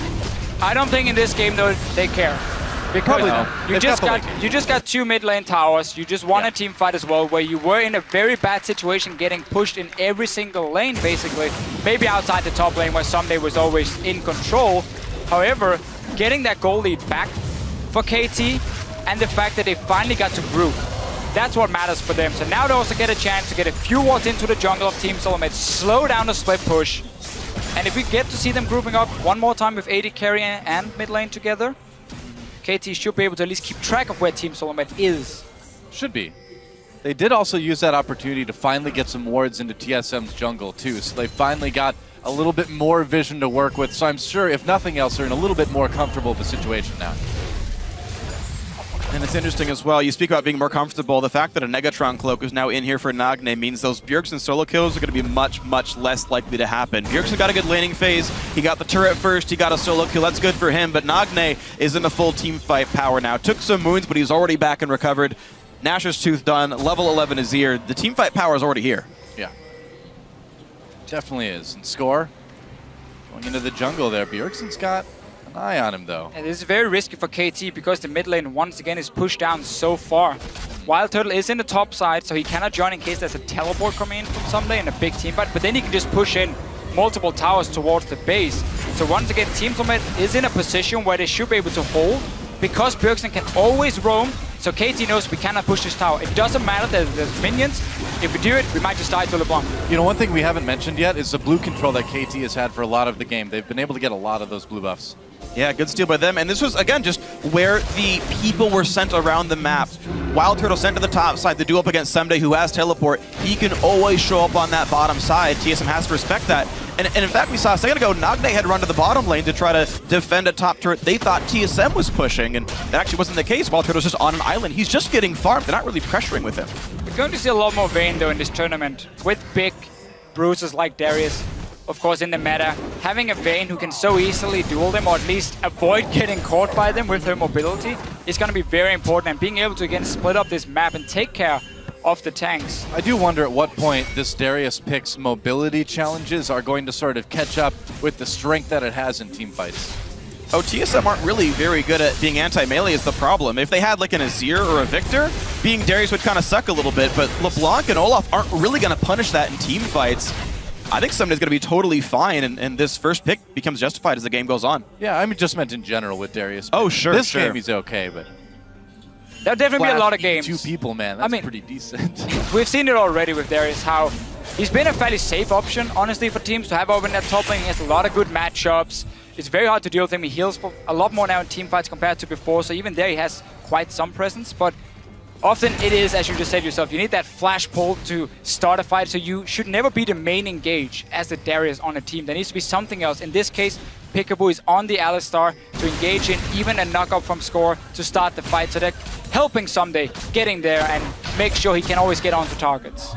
I don't think in this game, though, they care. Because you just got 2 mid lane towers. You just won a team fight as well, where you were in a very bad situation, getting pushed in every single lane, basically. Maybe outside the top lane, where Someday was always in control. However, getting that goal lead back for KT, and the fact that they finally got to group, that's what matters for them. So now they also get a chance to get a few wards into the jungle of Team Solomid, slow down the split push. And if we get to see them grouping up one more time with AD carry and mid lane together, KT should be able to at least keep track of where Team Solomid is. Should be. They did also use that opportunity to finally get some wards into TSM's jungle too, so they finally got a little bit more vision to work with, so I'm sure, if nothing else, they're in a little bit more comfortable of a situation now. And it's interesting as well, you speak about being more comfortable, the fact that a Negatron Cloak is now in here for Nagne means those Bjergsen solo kills are going to be much, much less likely to happen. Bjergsen got a good laning phase, he got the turret first, he got a solo kill, that's good for him, but Nagne is in a full team fight power now. Took some wounds, but he's already back and recovered. Nashor's Tooth done, level 11 Azir, the team fight power is already here. Yeah. Definitely is. And Score, going into the jungle there, Bjergsen's got an eye on him though. And this is very risky for KT because the mid lane once again is pushed down so far. Wild Turtle is in the top side, so he cannot join in case there's a teleport coming in from Someday in a big team fight, but then he can just push in multiple towers towards the base. So once again, Team Solomid is in a position where they should be able to hold because Bjergsen can always roam. So KT knows we cannot push this tower. It doesn't matter that there's minions. If we do it, we might just die to LeBlanc. You know, one thing we haven't mentioned yet is the blue control that KT has had for a lot of the game. They've been able to get a lot of those blue buffs. Yeah, good steal by them. And this was, again, just where the people were sent around the map. Wild Turtle sent to the top side, the duel up against Someday, who has teleport. He can always show up on that bottom side. TSM has to respect that. And in fact, we saw a second ago, Nagne had run to the bottom lane to try to defend a top turret. They thought TSM was pushing, and that actually wasn't the case. Wild Turtle's just on an island. He's just getting farmed. They're not really pressuring with him. We're going to see a lot more Vayne, though, in this tournament. With big bruisers like Darius, of course, in the meta, having a Vayne who can so easily duel them, or at least avoid getting caught by them with her mobility, is going to be very important. And being able to, again, split up this map and take care of the tanks. I do wonder at what point this Darius pick's mobility challenges are going to sort of catch up with the strength that it has in team fights. Oh, TSM aren't really very good at being anti-melee is the problem. If they had like an Azir or a Victor, being Darius would kind of suck a little bit, but LeBlanc and Olaf aren't really going to punish that in team fights. I think Somebody's going to be totally fine, and this first pick becomes justified as the game goes on. Yeah, I mean, just meant in general with Darius. Oh, sure, This game he's okay, but... There'll definitely be a lot of games. 2 people, man, that's pretty decent. We've seen it already with Darius, how he's been a fairly safe option, honestly, for teams to have over in that top lane. He has a lot of good matchups. It's very hard to deal with him. He heals for a lot more now in team fights compared to before, so even there he has quite some presence, but often it is, as you just said yourself, you need that flash pull to start a fight, so you should never be the main engage as the Darius on a team. There needs to be something else. In this case, Peekaboo is on the Alistar to engage in even a knock-up from Score to start the fight, so they're helping Someday getting there and make sure he can always get onto targets.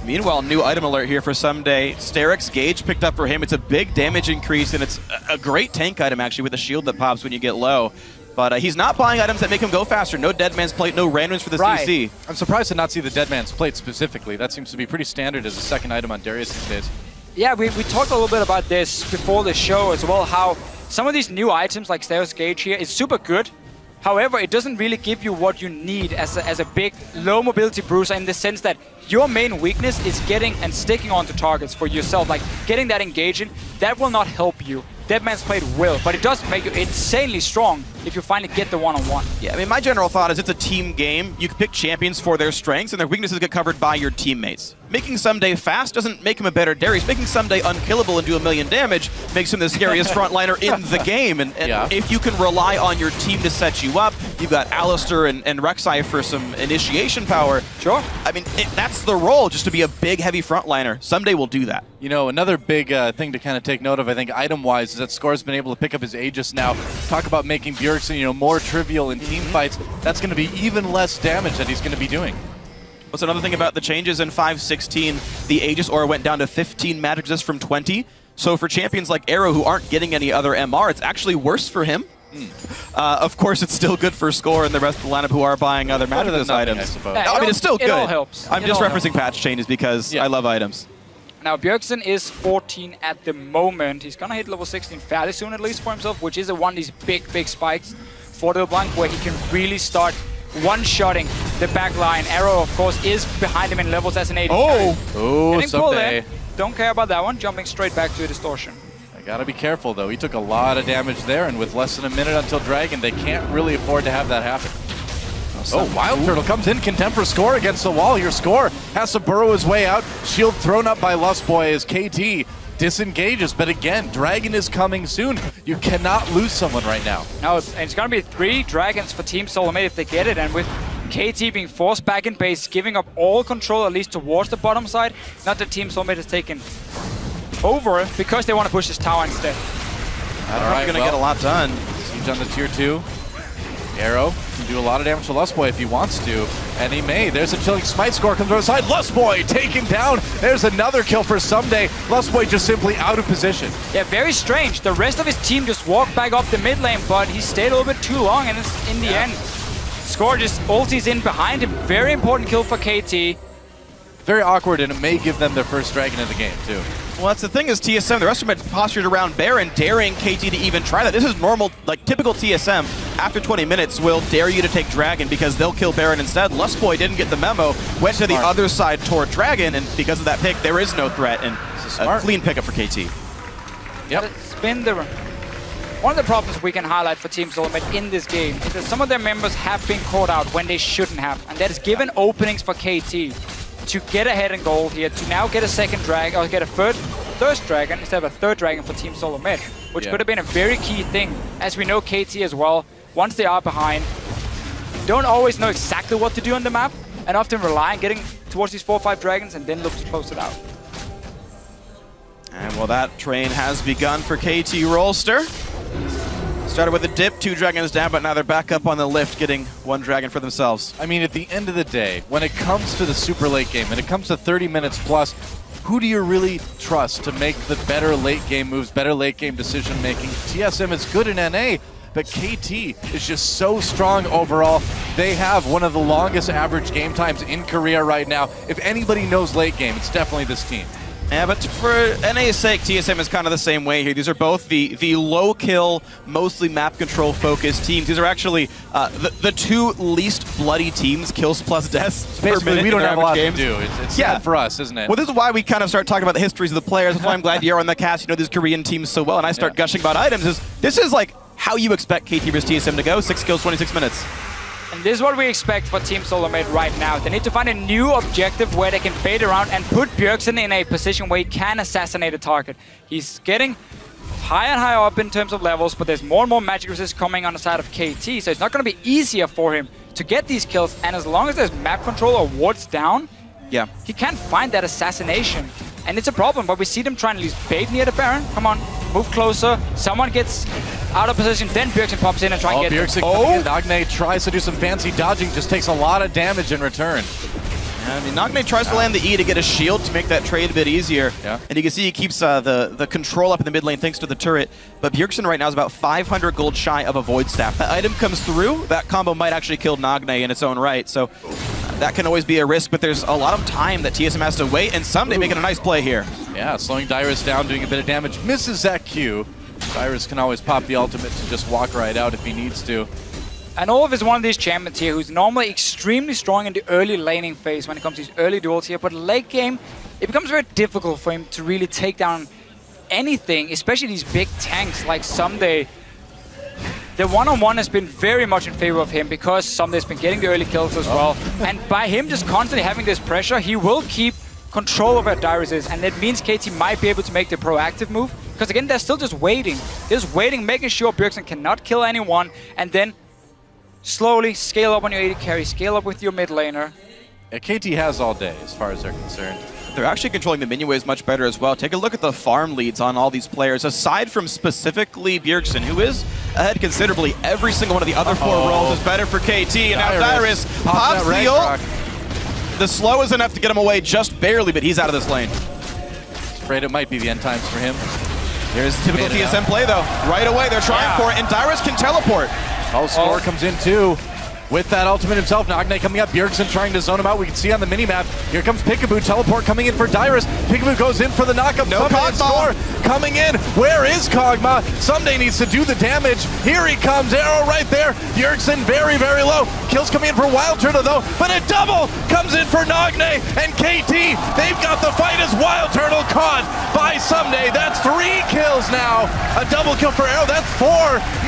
Meanwhile, new item alert here for Someday. Sterix Gauge picked up for him. It's a big damage increase, and it's a great tank item, actually, with a shield that pops when you get low. But he's not buying items that make him go faster. No Dead Man's Plate, no randoms for the CC. I'm surprised to not see the Dead Man's Plate specifically. That seems to be pretty standard as a second item on Darius these days. Yeah, we talked a little bit about this before the show as well, how some of these new items like Sterix Gauge here is super good. However, it doesn't really give you what you need as a big, low mobility bruiser, in the sense that your main weakness is getting and sticking onto targets for yourself. Like, getting that engaging, that will not help you. Dead Man's Plate will, but it does make you insanely strong if you finally get the one-on-one. Yeah, I mean, my general thought is it's a team game. You can pick champions for their strengths, and their weaknesses get covered by your teammates. Making Someday fast doesn't make him a better Darius. Making Someday unkillable and do 1 million damage makes him the scariest frontliner in the game. And if you can rely on your team to set you up, You've got Alistair and Rek'Sai for some initiation power. Sure. I mean, that's the role, just to be a big, heavy frontliner. Someday we'll do that. You know, another big thing to kind of take note of, I think, item-wise, is that Score's been able to pick up his Aegis now. Talk about making Bjergsen, you know, more trivial in team fights. That's going to be even less damage that he's going to be doing. What's another thing about the changes in 5.16? The Aegis aura went down to 15 magic resist from 20. So for champions like Arrow who aren't getting any other MR, it's actually worse for him. Of course, it's still good for Score and the rest of the lineup who are buying other magic resist items. I suppose. I mean, it's still good. It all helps. I'm just referencing patch changes because I love items. Now, Bjergsen is 14 at the moment. He's going to hit level 16 fairly soon, at least for himself, which is one of these big, big spikes for the Blanc, where he can really start one-shotting the back line. Arrow, of course, is behind him in levels as an AD. Oh, someday. Don't care about that one. Jumping straight back to a distortion. I gotta be careful, though. He took a lot of damage there, and with less than a minute until Dragon, they can't really afford to have that happen. Oh, Wild Turtle comes in, contempt for Score against the wall. Your Score has to burrow his way out. Shield thrown up by Lustboy as KT disengages, but again, Dragon is coming soon. You cannot lose someone right now. Now, it's going to be 3 Dragons for Team Solarmate if they get it, and with KT being forced back in base, giving up all control, at least towards the bottom side, not that Team Solarmate has taken over because they want to push this tower instead. All right, going to get a lot done. Siege on the tier 2. Arrow can do a lot of damage to Lustboy if he wants to, and he may. There's a chilling smite. Score comes over the side. Lustboy taken down. There's another kill for Someday. Lustboy just simply out of position. Yeah, very strange. The rest of his team just walked back up the mid lane, but he stayed a little bit too long, and it's in the end. Score just ulties in behind him. Very important kill for KT. Very awkward, and it may give them their first Dragon of the game, too. Well, that's the thing is TSM, the rest of them are postured around Baron, daring KT to even try that. This is normal, like typical TSM. After 20 minutes, will dare you to take Dragon because they'll kill Baron instead. Lustboy didn't get the memo, went to the other side toward Dragon, and because of that pick, there is no threat, and a clean pickup for KT. Yep. It's been one of the problems we can highlight for Team Solarmate in this game is that some of their members have been caught out when they shouldn't have, and that has given openings for KT to get ahead in gold here, to now get a second dragon, or get a first dragon instead of a third dragon for Team Solarmate, which could have been a very key thing. As we know, KT as well, once they are behind, don't always know exactly what to do on the map, and often rely on getting towards these 4 or 5 dragons and then look to close it out. And well, that train has begun for KT Rollster. Started with a dip, 2 dragons down, but now they're back up on the lift, getting 1 dragon for themselves. I mean, at the end of the day, when it comes to the super late game, when it comes to 30 minutes plus, who do you really trust to make the better late game moves, better late game decision making? TSM is good in NA, but KT is just so strong overall. They have one of the longest average game times in Korea right now. If anybody knows late game, it's definitely this team. Yeah, but for NA's sake, TSM is kind of the same way here. These are both the low kill, mostly map control focused teams. These are actually the 2 least bloody teams, kills plus deaths per minute. We don't have a lot games. to do. It's sad for us, isn't it? Well, this is why we kind of start talking about the histories of the players. That's why I'm glad you're on the cast. You know these Korean teams so well, and I start gushing about items. This is like how you expect KT vs TSM to go. 6 kills, 26 minutes. And this is what we expect for Team Solarmate right now. They need to find a new objective where they can bait around and put Bjergsen in a position where he can assassinate a target. He's getting higher and higher up in terms of levels, but there's more and more magic resist coming on the side of KT, so it's not going to be easier for him to get these kills. And as long as there's map control or wards down, he can't find that assassination. And it's a problem, but we see them trying to at least bait near the Baron. Come on, move closer. Someone gets out of position, then Bjergsen pops in and tries to get it. Nagne tries to do some fancy dodging, just takes a lot of damage in return. I mean, Nagne tries to land the E to get a shield to make that trade a bit easier. And you can see he keeps the control up in the mid lane thanks to the turret. But Bjergsen right now is about 500 gold shy of a Void Staff. That item comes through, that combo might actually kill Nagne in its own right. So that can always be a risk, but there's a lot of time that TSM has to wait, and Someday making a nice play here. Yeah, slowing Dyrus down, doing a bit of damage. Misses that Q. Dyrus can always pop the ultimate to just walk right out if he needs to. And Olaf is one of these champions here who's normally extremely strong in the early laning phase when it comes to these early duels here, but late game, it becomes very difficult for him to really take down anything, especially these big tanks like Someday. The one-on-one has been very much in favor of him because Someday's been getting the early kills as well. And by him just constantly having this pressure, he will keep control over Dyrus is, and it means KT might be able to make the proactive move. Because again, they're still just waiting. They're just waiting, making sure Bjergsen cannot kill anyone, and then slowly scale up on your AD carry, scale up with your mid laner. Yeah, KT has all day as far as they're concerned. They're actually controlling the minion waves much better as well. Take a look at the farm leads on all these players, aside from specifically Bjergsen, who is ahead considerably. Every single one of the other 4 roles is better for KT, and now Dyrus pops the ult. The slow is enough to get him away just barely, but he's out of this lane. Afraid it might be the end times for him. There's the typical TSM play, though. Right away, they're trying for it, and Dyrus can teleport. Score comes in, too. With that ultimate himself, Nagne coming up, Bjergsen trying to zone him out. We can see on the minimap. Here comes Peekaboo, teleport coming in for Dyrus. Peekaboo goes in for the knockup. No Kog'Maw coming in. Where is Kog'Maw? Someday needs to do the damage. Here he comes, arrow right there. Bjergsen very, very low. Kills coming in for Wild Turtle though, but a double comes in for Nagne and KT. They've got the fight as Wild Turtle caught by Someday. That's 3 kills now. A double kill for Arrow, that's 4.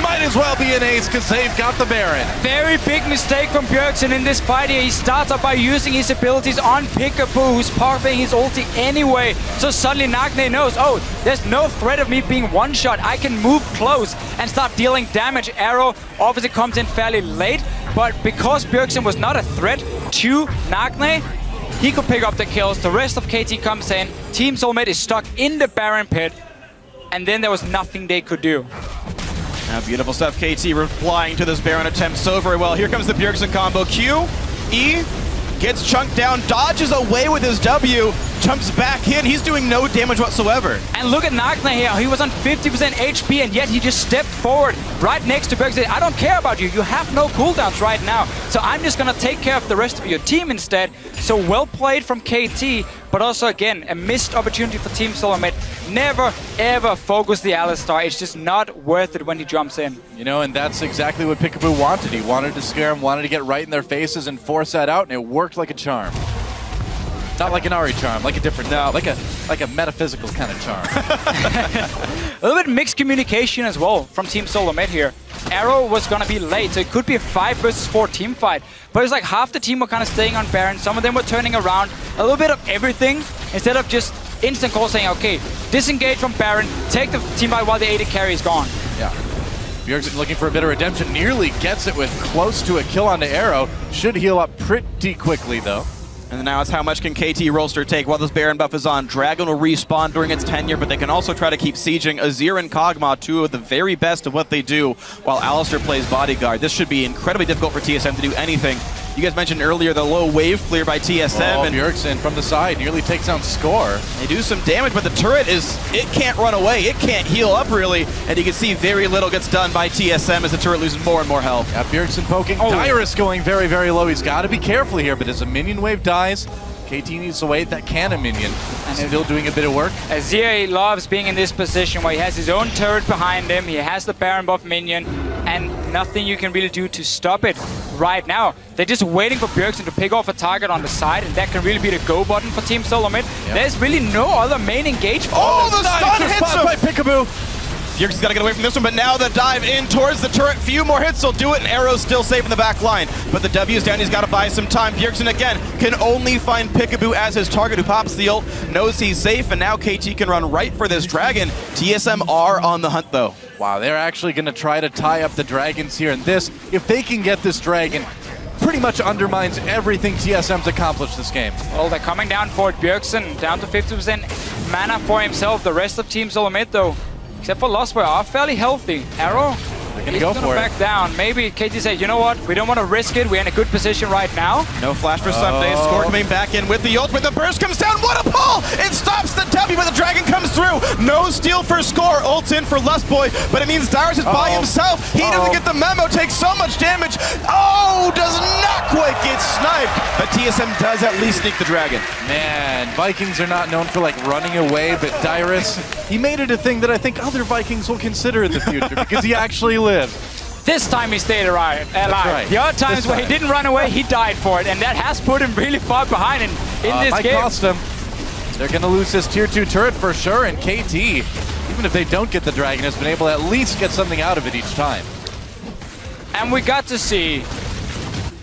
Might as well be an ace because they've got the Baron. Very big mistake from Bjergsen in this fight here. He starts up by using his abilities on Peekaboo, who's parking his ulti anyway. So suddenly Nagne knows, oh, there's no threat of me being one-shot. I can move close and start dealing damage. Arrow obviously comes in fairly late, but because Bjergsen was not a threat to Nagne, he could pick up the kills. The rest of KT comes in. Team Soulmate is stuck in the Baron pit, and then there was nothing they could do. Now, beautiful stuff. KT replying to this Baron attempt so very well. Here comes the Bjergsen combo. Q, E, gets chunked down, dodges away with his W, jumps back in. He's doing no damage whatsoever. And look at Nagne here. He was on 50% HP, and yet he just stepped forward right next to Bjergsen. I don't care about you. You have no cooldowns right now. So I'm just going to take care of the rest of your team instead. So well played from KT, but also, again, a missed opportunity for Team Soulmate. Never, ever focus the Alistar. It's just not worth it when he jumps in. You know, and that's exactly what Peekaboo wanted. He wanted to scare him, wanted to get right in their faces and force that out, and it worked like a charm. Not like an Ari charm, like a different, like a metaphysical kind of charm. A little bit mixed communication as well from Team Soulmate here. Arrow was going to be late, so it could be a 5 versus 4 team fight. But it's like half the team were kind of staying on Baron, some of them were turning around, a little bit of everything, instead of just instant call saying, okay, disengage from Baron, take the team fight while the AD carry is gone. Yeah. Bjergsen looking for a bit of redemption, nearly gets it with close to a kill onto Arrow. Should heal up pretty quickly, though. And now it's how much can KT Rolster take while this Baron buff is on. Dragon will respawn during its tenure, but they can also try to keep sieging. Azir and Kog'Maw, 2 of the very best of what they do, while Alistar plays bodyguard. This should be incredibly difficult for TSM to do anything. You guys mentioned earlier the low wave clear by TSM. Oh, and Bjergsen from the side nearly takes down Score. They do some damage, but the turret it can't run away. It can't heal up, really. And you can see very little gets done by TSM as the turret loses more and more health. Yeah, Bjergsen poking. Dyrus going very, very low. He's got to be careful here, but as a minion wave dies, KT needs to wait that cannon minion. And still doing a bit of work. Azir loves being in this position where he has his own turret behind him, he has the Baron buff minion, and nothing you can really do to stop it right now. They're just waiting for Bjergsen to pick off a target on the side, and that can really be the go button for Team Soulmate. Yep. There's really no other main engagement. Oh, the stun hits him! By Peekaboo. Bjergsen's got to get away from this one, but now the dive in towards the turret. Few more hits will do it, and Arrow's still safe in the back line. But the W's down, he's got to buy some time. Bjergsen, again, can only find Peekaboo as his target, who pops the ult, knows he's safe, and now KT can run right for this Dragon. TSM are on the hunt, though. Wow, they're actually going to try to tie up the Dragons here, and this, if they can get this Dragon, pretty much undermines everything TSM's accomplished this game. Well, they're coming down for it. Bjergsen down to 50% mana for himself. The rest of Team Soulmate, though, except for Lost Boy, are fairly healthy. Arrow, he's going to back down. Maybe KT said, you know what, we don't want to risk it. We're in a good position right now. No flash for Someday. Score coming back in with the ult, with the burst comes down. What a pull! It stops the W, but the Dragon comes through. No steal for Score. Ult's in for Lust Boy, but it means Dyrus is by himself. He doesn't get the memo, takes so much damage. Oh, does not quite get sniped, but TSM does at least sneak the Dragon. Man, Vikings are not known for like running away, but Dyrus, he made it a thing that I think other Vikings will consider in the future because he actually lived. This time he stayed alive. Right. The other times where he didn't run away, he died for it, and that has put him really far behind in this might game. Cost them. They're going to lose this tier 2 turret for sure, and KT, even if they don't get the Dragon, has been able to at least get something out of it each time. And we got to see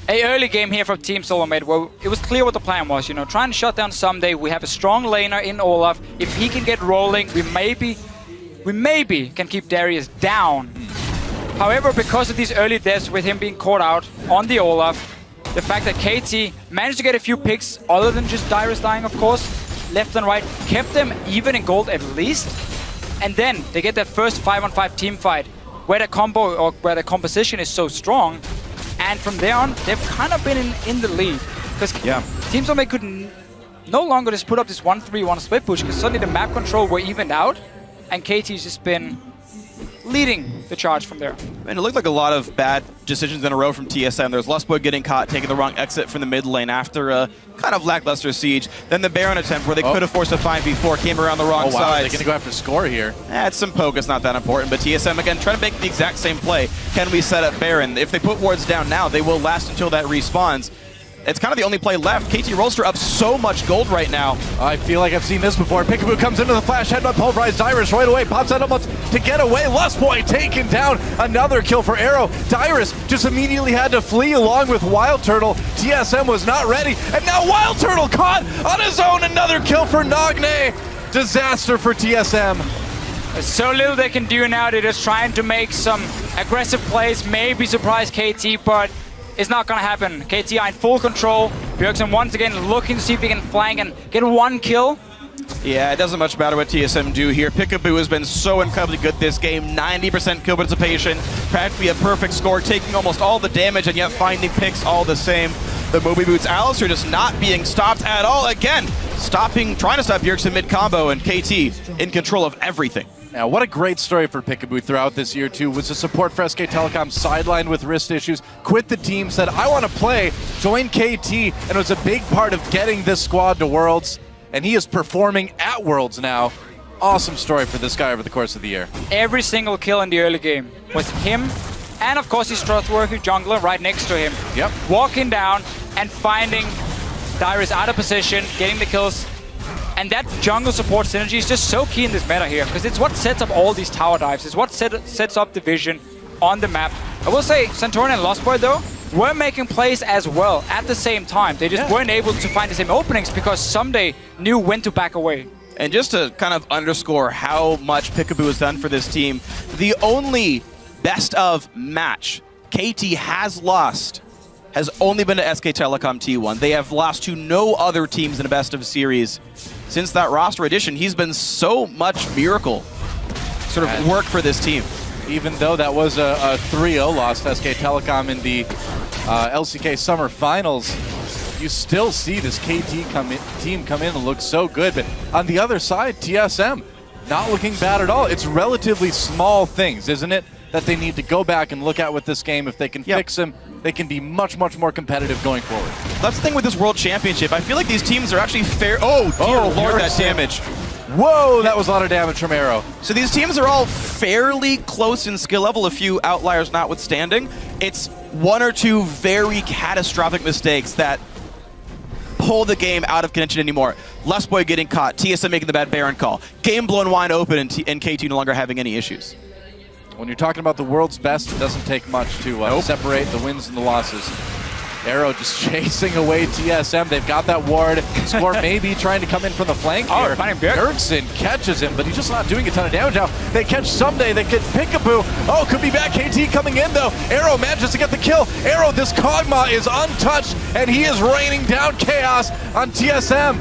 an early game here from Team Soulmate where it was clear what the plan was, you know, trying to shut down Someday. We have a strong laner in Olaf. If he can get rolling, we maybe can keep Darius down. However, because of these early deaths with him being caught out on the Olaf, the fact that KT managed to get a few picks other than just Dyrus dying, of course, left and right, kept them even in gold at least. And then they get that first 5-on-5 team fight where the combo or where the composition is so strong. And from there on, they've kind of been in the lead. Because Team Zombie could no longer just put up this 1-3-1 split push because suddenly the map control were evened out. And KT's just been leading the charge from there. And it looked like a lot of bad decisions in a row from TSM. There's Lustboy getting caught, taking the wrong exit from the mid lane after a kind of lackluster siege. Then the Baron attempt where they could have forced a 5v4, came around the wrong side. They're going to go after score here. It's some poke, it's not that important, but TSM again trying to make the exact same play. Can we set up Baron? If they put wards down now, they will last until that respawns. It's kind of the only play left. KT Rolster up so much gold right now. I feel like I've seen this before. Peekaboo comes into the flash, headbutt pulverized Dyrus right away, pops out almost to get away. Lustboy taken down. Another kill for Arrow. Dyrus just immediately had to flee along with Wild Turtle. TSM was not ready, and now Wild Turtle caught on his own. Another kill for Nagne. Disaster for TSM. There's so little they can do now. They're just trying to make some aggressive plays, maybe surprise KT, but it's not gonna happen. KT are in full control. Bjergsen once again looking to see if he can flank and get one kill. Yeah, it doesn't much matter what TSM do here. Peekaboo has been so incredibly good this game. 90% kill participation, practically a perfect score, taking almost all the damage and yet finding picks all the same. The Moby Boots Alistair just not being stopped at all. Again, trying to stop Bjergsen mid-combo, and KT in control of everything. Now, what a great story for Peekaboo throughout this year, too, was the support for SK Telecom, sidelined with wrist issues, quit the team, said, I want to play, join KT, and it was a big part of getting this squad to Worlds, and he is performing at Worlds now. Awesome story for this guy over the course of the year. Every single kill in the early game was him, and of course his trustworthy jungler right next to him. Yep. Walking down and finding Dyrus out of position, getting the kills. And that jungle support synergy is just so key in this meta here, because it's what sets up all these tower dives. It's what sets up the vision on the map. I will say, Santorin and Lostboy, though, were making plays as well at the same time. They just weren't able to find the same openings because Someday knew when to back away. And just to kind of underscore how much Peekaboo has done for this team, the only best of match KT has lost has only been to SK Telecom T1. They have lost to no other teams in a best of series. Since that roster addition, he's been so much miracle sort of work for this team. Even though that was a 3-0 loss to SK Telecom in the LCK Summer Finals, you still see this KT team come in and look so good. But on the other side, TSM, not looking bad at all. It's relatively small things, isn't it, that they need to go back and look at with this game. If they can fix them, they can be much, much more competitive going forward. That's the thing with this World Championship. I feel like these teams are actually fair. Oh, dear Lord, that damage. Whoa, that was a lot of damage from Arrow. So these teams are all fairly close in skill level, a few outliers notwithstanding. It's one or two very catastrophic mistakes that pull the game out of contention anymore. Lustboy getting caught, TSM making the bad Baron call, game blown wide open, and KT no longer having any issues. When you're talking about the world's best, it doesn't take much to separate the wins and the losses. Arrow just chasing away TSM. They've got that ward. Score maybe trying to come in from the flank here. Bjergsen catches him, but he's just not doing a ton of damage now. They catch Someday. They get Peekaboo. Oh, could be back. KT coming in, though. Arrow manages to get the kill. Arrow, this Kog'Maw is untouched, and he is raining down chaos on TSM.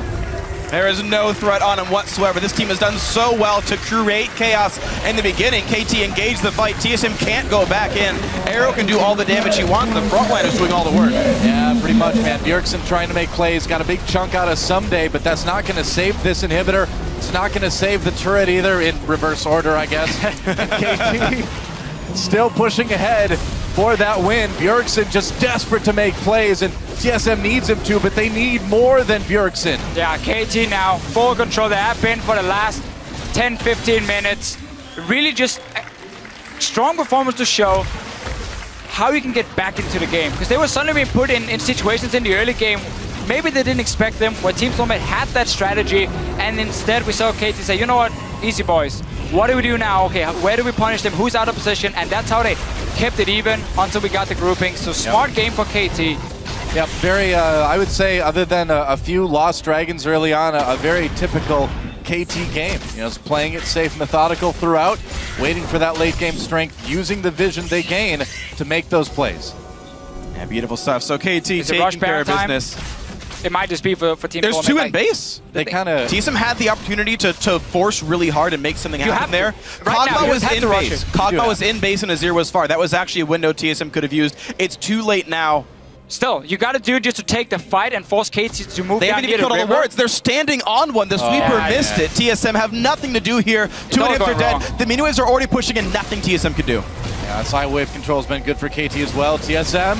There is no threat on him whatsoever. This team has done so well to create chaos in the beginning. KT engaged the fight. TSM can't go back in. Arrow can do all the damage he wants. The front line is doing all the work. Yeah, pretty much, man. Bjergsen trying to make plays. Got a big chunk out of Someday, but that's not going to save this inhibitor. It's not going to save the turret either, in reverse order, I guess. KT still pushing ahead for that win. Bjergsen just desperate to make plays, and TSM needs him to, but they need more than Bjergsen. Yeah, KT now full control. They have been for the last 10-15 minutes. Really just a strong performance to show how you can get back into the game. Because they were suddenly being put in situations in the early game, maybe they didn't expect them, where Team Stormlight had that strategy, and instead we saw KT say, you know what, easy boys. What do we do now? Okay, where do we punish them? Who's out of position? And that's how they kept it even until we got the grouping. So smart game for KT. Yeah, very, I would say, other than a few lost dragons early on, a very typical KT game. You know, it's playing it safe, methodical throughout. waiting for that late game strength, using the vision they gain to make those plays. Yeah, beautiful stuff. So KT Is it taking rush care of time? business. It might just be for Team There's Solomid. two in base. They kind of... TSM had the opportunity to force really hard and make something happen there. Right now, Kog'Maw you was have in to rush base. it. Kog'Maw was in base and Azir was far. That was actually a window TSM could have used. It's too late now. Still, you got to do just to take the fight and force KT to move They down haven't near even killed the all the river. wards. They're standing on one. The sweeper missed it. TSM have nothing to do here. Two all inhibs are going dead. wrong. The mini waves are already pushing and nothing TSM could do. Yeah, side wave control has been good for KT as well. TSM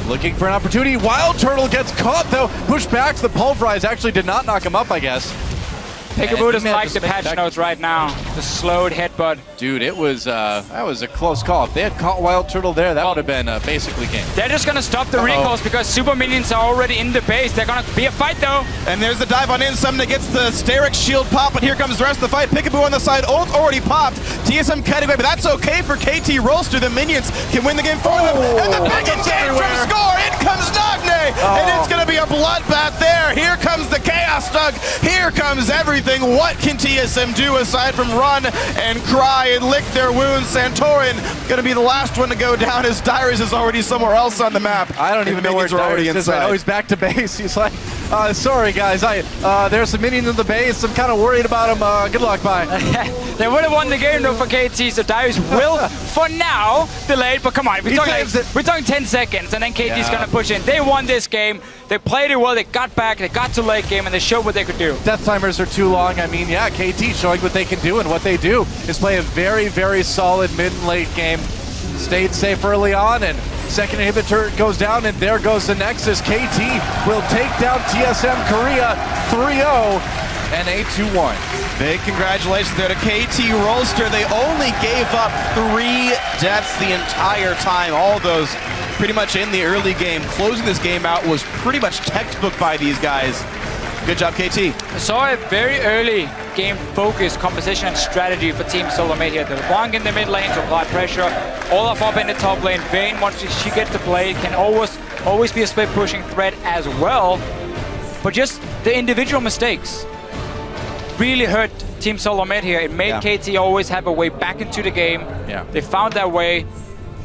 looking for an opportunity. Wild Turtle gets caught though. Pushed back. The pulverize actually did not knock him up, I guess. Peekaboo doesn't like the patch notes right now. The slowed headbutt. Dude, it was that was a close call. If they had caught Wild Turtle there, that would have been basically game. They're just going to stop the recalls because super minions are already in the base. They're going to be a fight though. And there's the dive on in. Summoner gets the Sterix shield pop, but here comes the rest of the fight. Peekaboo on the side. Ult already popped. TSM cutting away, but that's okay for KT Rolster. The minions can win the game for them. And the big engage from Score. In comes Nagne. And it's going to be a bloodbath there. Here comes the Chaos Dug. Here comes everything. What can TSM do aside from run and cry and lick their wounds? Santorin going to be the last one to go down as Dyrus is already somewhere else on the map. I don't even know where already Dyrus is right now. He's back to base. He's like, sorry guys, there's some minions in the base. I'm kind of worried about him. Good luck, bye. They would have won the game though for KT, so Dyrus will, for now, delay it. But come on, we're talking 10 seconds, and then KT's going to push in. They won this game. They played it well. They got back. They got to late game, and they showed what they could do. Death timers are too long. I mean, yeah, KT showing what they can do, and what they do is play a very, very solid mid and late game. Stayed safe early on, and second inhibitor goes down, and there goes the Nexus. KT will take down TSM Korea 3-0 and a 2-1. Big congratulations there to KT Rolster. They only gave up 3 deaths the entire time. All those pretty much in the early game. Closing this game out was pretty much textbook by these guys. Good job, KT. I saw a very early game focus, composition, and strategy for Team Solomid here. The Wong in the mid lane to apply pressure. Olaf up in the top lane. Vayne, once she gets the play, can always be a split pushing threat as well. But just the individual mistakes really hurt Team Solomid here. It made KT always have a way back into the game. Yeah. They found that way.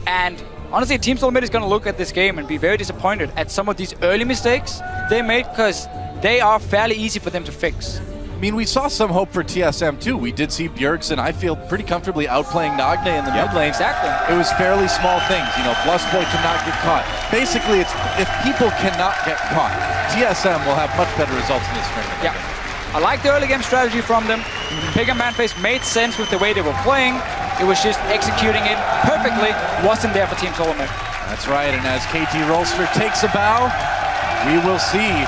And honestly, Team Solomid is going to look at this game and be very disappointed at some of these early mistakes they made, because they are fairly easy for them to fix. I mean, we saw some hope for TSM too. We did see Bjergsen, I feel, pretty comfortably outplaying Nagne in the mid lane. Exactly. It was fairly small things. You know, Blustboy cannot get caught. Basically, it's if people cannot get caught, TSM will have much better results in this tournament. Yeah. I like the early game strategy from them. Pick and ban phase made sense with the way they were playing. It was just executing it perfectly. Wasn't there for Team Solomid. That's right, and as KT Rolster takes a bow, we will see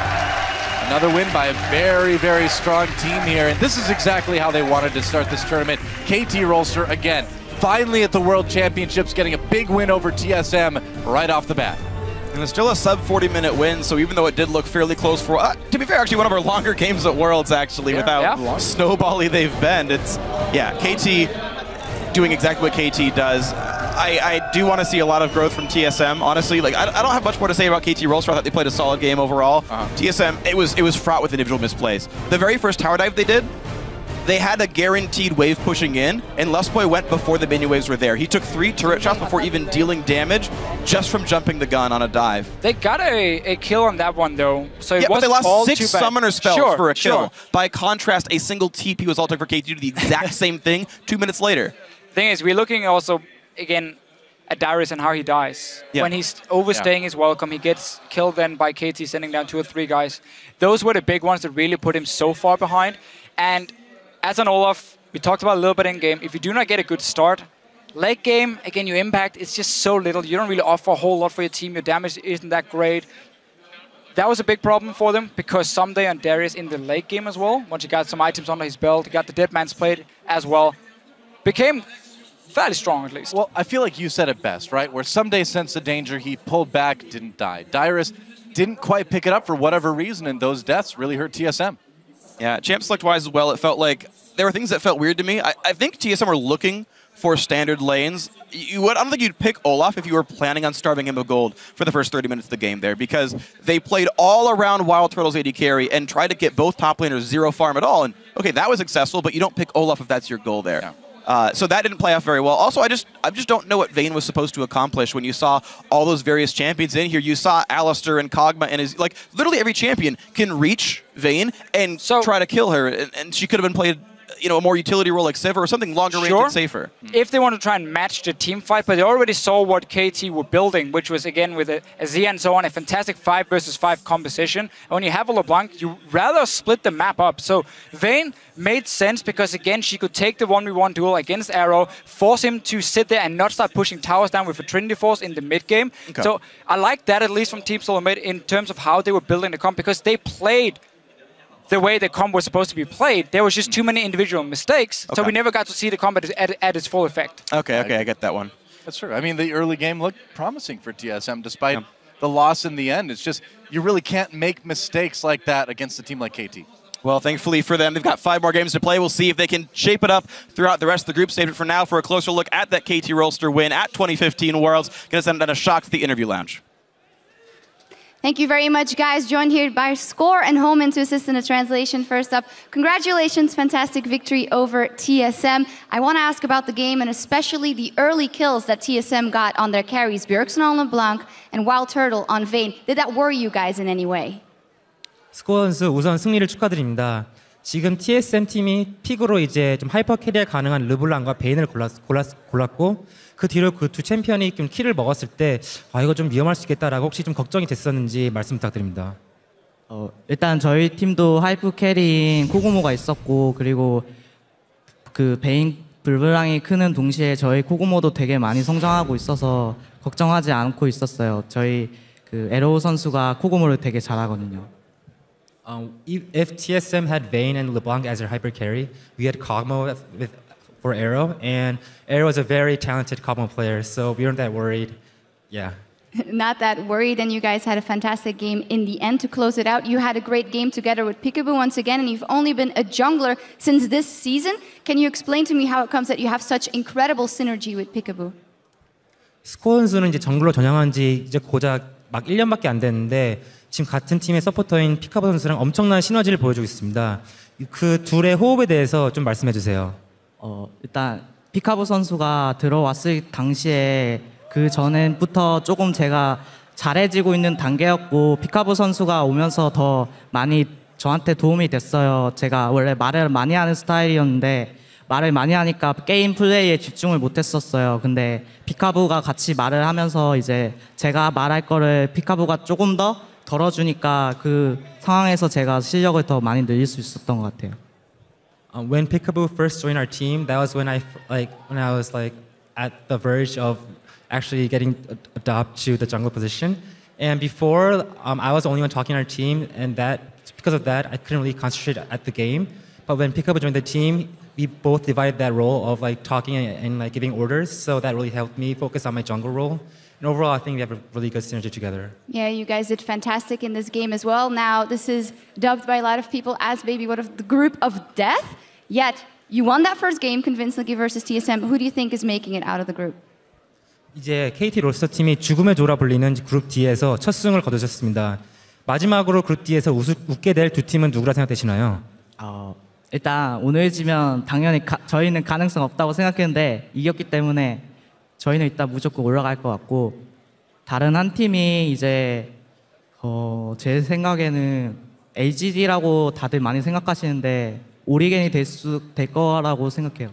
another win by a very, very strong team here. And this is exactly how they wanted to start this tournament. KT Rolster, again, finally at the World Championships, getting a big win over TSM right off the bat. And it's still a sub 40-minute win, so even though it did look fairly close for, to be fair, actually one of our longer games at Worlds, actually, without snowbally they've been. It's, KT doing exactly what KT does. I do want to see a lot of growth from TSM, honestly. Like, I don't have much more to say about KT Rolster. I thought they played a solid game overall. TSM, it was fraught with individual misplays. The very first tower dive they did, they had a guaranteed wave pushing in, and Lustboy went before the minion waves were there. He took 3 turret shots before even dealing damage just from jumping the gun on a dive. They got a kill on that one, though. So it but they wasn't lost all 6 too bad. summoner spells for a kill. Sure. By contrast, a single TP was ulting for KT to do the exact same thing 2 minutes later. Thing is, we're looking also, again, at Dyrus and how he dies. When he's overstaying his welcome, he gets killed then by KT sending down 2 or 3 guys. Those were the big ones that really put him so far behind. And as an Olaf, we talked about a little bit in game. If you do not get a good start, late game, again, your impact is just so little. You don't really offer a whole lot for your team. Your damage isn't that great. That was a big problem for them, because someday on Darius in the late game as well, once he got some items under his belt, he got the Dead Man's Plate as well, became fairly strong at least. Well, I feel like you said it best, right? Where someday sensed the danger, he pulled back, didn't die. Dyrus didn't quite pick it up for whatever reason, and those deaths really hurt TSM. Yeah, champ select-wise as well, it felt like there were things that felt weird to me. I think TSM were looking for standard lanes. I don't think you'd pick Olaf if you were planning on starving him of gold for the first 30 minutes of the game there, because they played all around Wild Turtle's AD carry and tried to get both top laners 0 farm at all. And okay, that was successful, but you don't pick Olaf if that's your goal there. Yeah. So that didn't play off very well. Also, I just don't know what Vayne was supposed to accomplish when you saw all those various champions in here. You saw Alistair and Kog'Maw, and like literally every champion can reach Vayne and try to kill her, and she could have been played, you know, a more utility role like Sivir or something longer range and safer. If they want to try and match the team fight, but they already saw what KT were building, which was again with a Zia and so on, a fantastic 5 versus 5 composition. And when you have a LeBlanc, you rather split the map up. So Vayne made sense because again she could take the 1v1 duel against Arrow, force him to sit there and not start pushing towers down with a Trinity Force in the mid game. Okay. So I like that at least from Team Solomid in terms of how they were building the comp, because they played the way the comp was supposed to be played. There was just too many individual mistakes, so we never got to see the comp at its full effect. Okay, I get that one. That's true. I mean, the early game looked promising for TSM despite the loss in the end. It's just, you really can't make mistakes like that against a team like KT. Well, thankfully for them, they've got 5 more games to play. We'll see if they can shape it up throughout the rest of the group stage. But for now, for a closer look at that KT Rolster win at 2015 Worlds, gonna send out a shock to the interview lounge. Thank you very much, guys. Joined here by Score and Holman to assist in the translation. First up, congratulations, fantastic victory over TSM. I want to ask about the game and especially the early kills that TSM got on their carries, Bjergsen on LeBlanc and Wild Turtle on Vayne. Did that worry you guys in any way? 스코어 선수 우선 승리를 축하드립니다. 지금 TSM 팀이 픽으로 이제 좀 하이퍼 캐리가 가능한 르블랑과 베인을 골랐고 그 뒤로 그 두 챔피언이 좀 킬을 먹었을 때 이거 좀 위험할 수 있겠다라고 혹시 좀 걱정이 됐었는지 말씀 부탁드립니다. 일단 저희 팀도 하이프 캐리인 코고모가 있었고 그리고 그 베인 르블랑이 크는 동시에 저희 코고모도 되게 많이 성장하고 있어서 걱정하지 않고 있었어요. 저희 그 에로우 선수가 코고모를 되게 잘하거든요. If TSM had Vayne and LeBlanc as their hyper carry, we had Kog'Maw for Arrow, and Arrow is a very talented Kog'Maw player, so we weren't that worried. Yeah. Not that worried, and you guys had a fantastic game in the end to close it out. You had a great game together with Peekaboo once again, and you've only been a jungler since this season. Can you explain to me how it comes that you have such incredible synergy with Peekaboo? 스코어 선수는 이제 정글로 전향한 지 이제 고작 막 1년밖에 안 됐는데 지금 같은 팀의 서포터인 피카보 선수랑 엄청난 시너지를 보여주고 있습니다. 그 둘의 호흡에 대해서 좀 말씀해 주세요. 일단 피카보 선수가 들어왔을 당시에 그 전에부터 조금 제가 잘해지고 있는 단계였고 피카보 선수가 오면서 더 많이 저한테 도움이 됐어요. 제가 원래 말을 많이 하는 스타일이었는데 말을 많이 하니까 게임 플레이에 집중을 못했었어요. 근데 피카보가 같이 말을 하면서 이제 제가 말할 거를 피카보가 조금 더 덜어주니까 그 상황에서 제가 실력을 더 많이 늘릴 수 있었던 것 같아요. When Peekaboo first joined our team, that was when I was at the verge of actually getting adopted to the jungle position. And before, I was the only one talking on our team, and because of that, I couldn't really concentrate at the game. But when Peekaboo joined the team, we both divided that role of talking and giving orders. So that really helped me focus on my jungle role. And overall, I think we have a really good synergy together. Yeah, you guys did fantastic in this game as well. Now, this is dubbed by a lot of people as maybe one of the group of death. Yet, you won that first game convincingly versus TSM. Who do you think is making it out of the group? 이제 KT 로스터 팀이 죽음의 조라 불리는 그룹 D에서 첫 승을 거두셨습니다. 마지막으로 그룹 D에서 웃게 될 두 팀은 누구라 생각되시나요? 일단 오늘 지면 당연히 저희는 가능성 없다고 생각했는데 이겼기 때문에 저희는 일단 무조건 올라갈 것 같고 다른 한 팀이 이제 제 생각에는 LGD라고 다들 많이 생각하시는데 오리겐이 될 거라고 생각해요.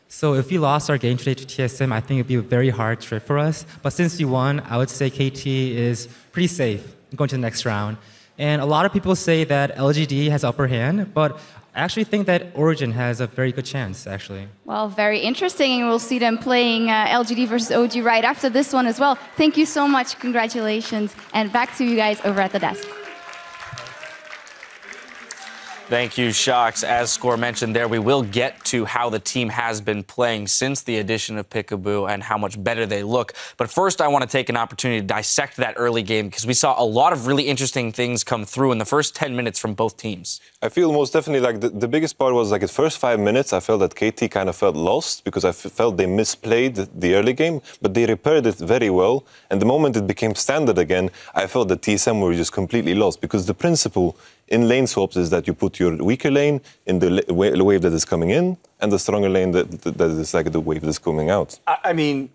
So if we lost our game today to TSM, I think it'd be a very hard trip for us. But since we won, I would say KT is pretty safe going to the next round. And a lot of people say that LGD has upper hand, but I actually think that Origin has a very good chance, actually. Well, very interesting, and we'll see them playing LGD versus OG right after this one as well. Thank you so much, congratulations, and back to you guys over at the desk. Thank you, Shocks. As Score mentioned there, we will get to how the team has been playing since the addition of Peekaboo and how much better they look. But first, I want to take an opportunity to dissect that early game because we saw a lot of really interesting things come through in the first 10 minutes from both teams. I feel most definitely like the biggest part was like the first 5 minutes, I felt that KT kind of felt lost because I felt they misplayed the early game, but they repaired it very well. And the moment it became standard again, I felt that TSM were just completely lost because the principle in lane swaps is that you put your weaker lane in the wave that is coming in, and the stronger lane that is like the wave that's coming out. I mean,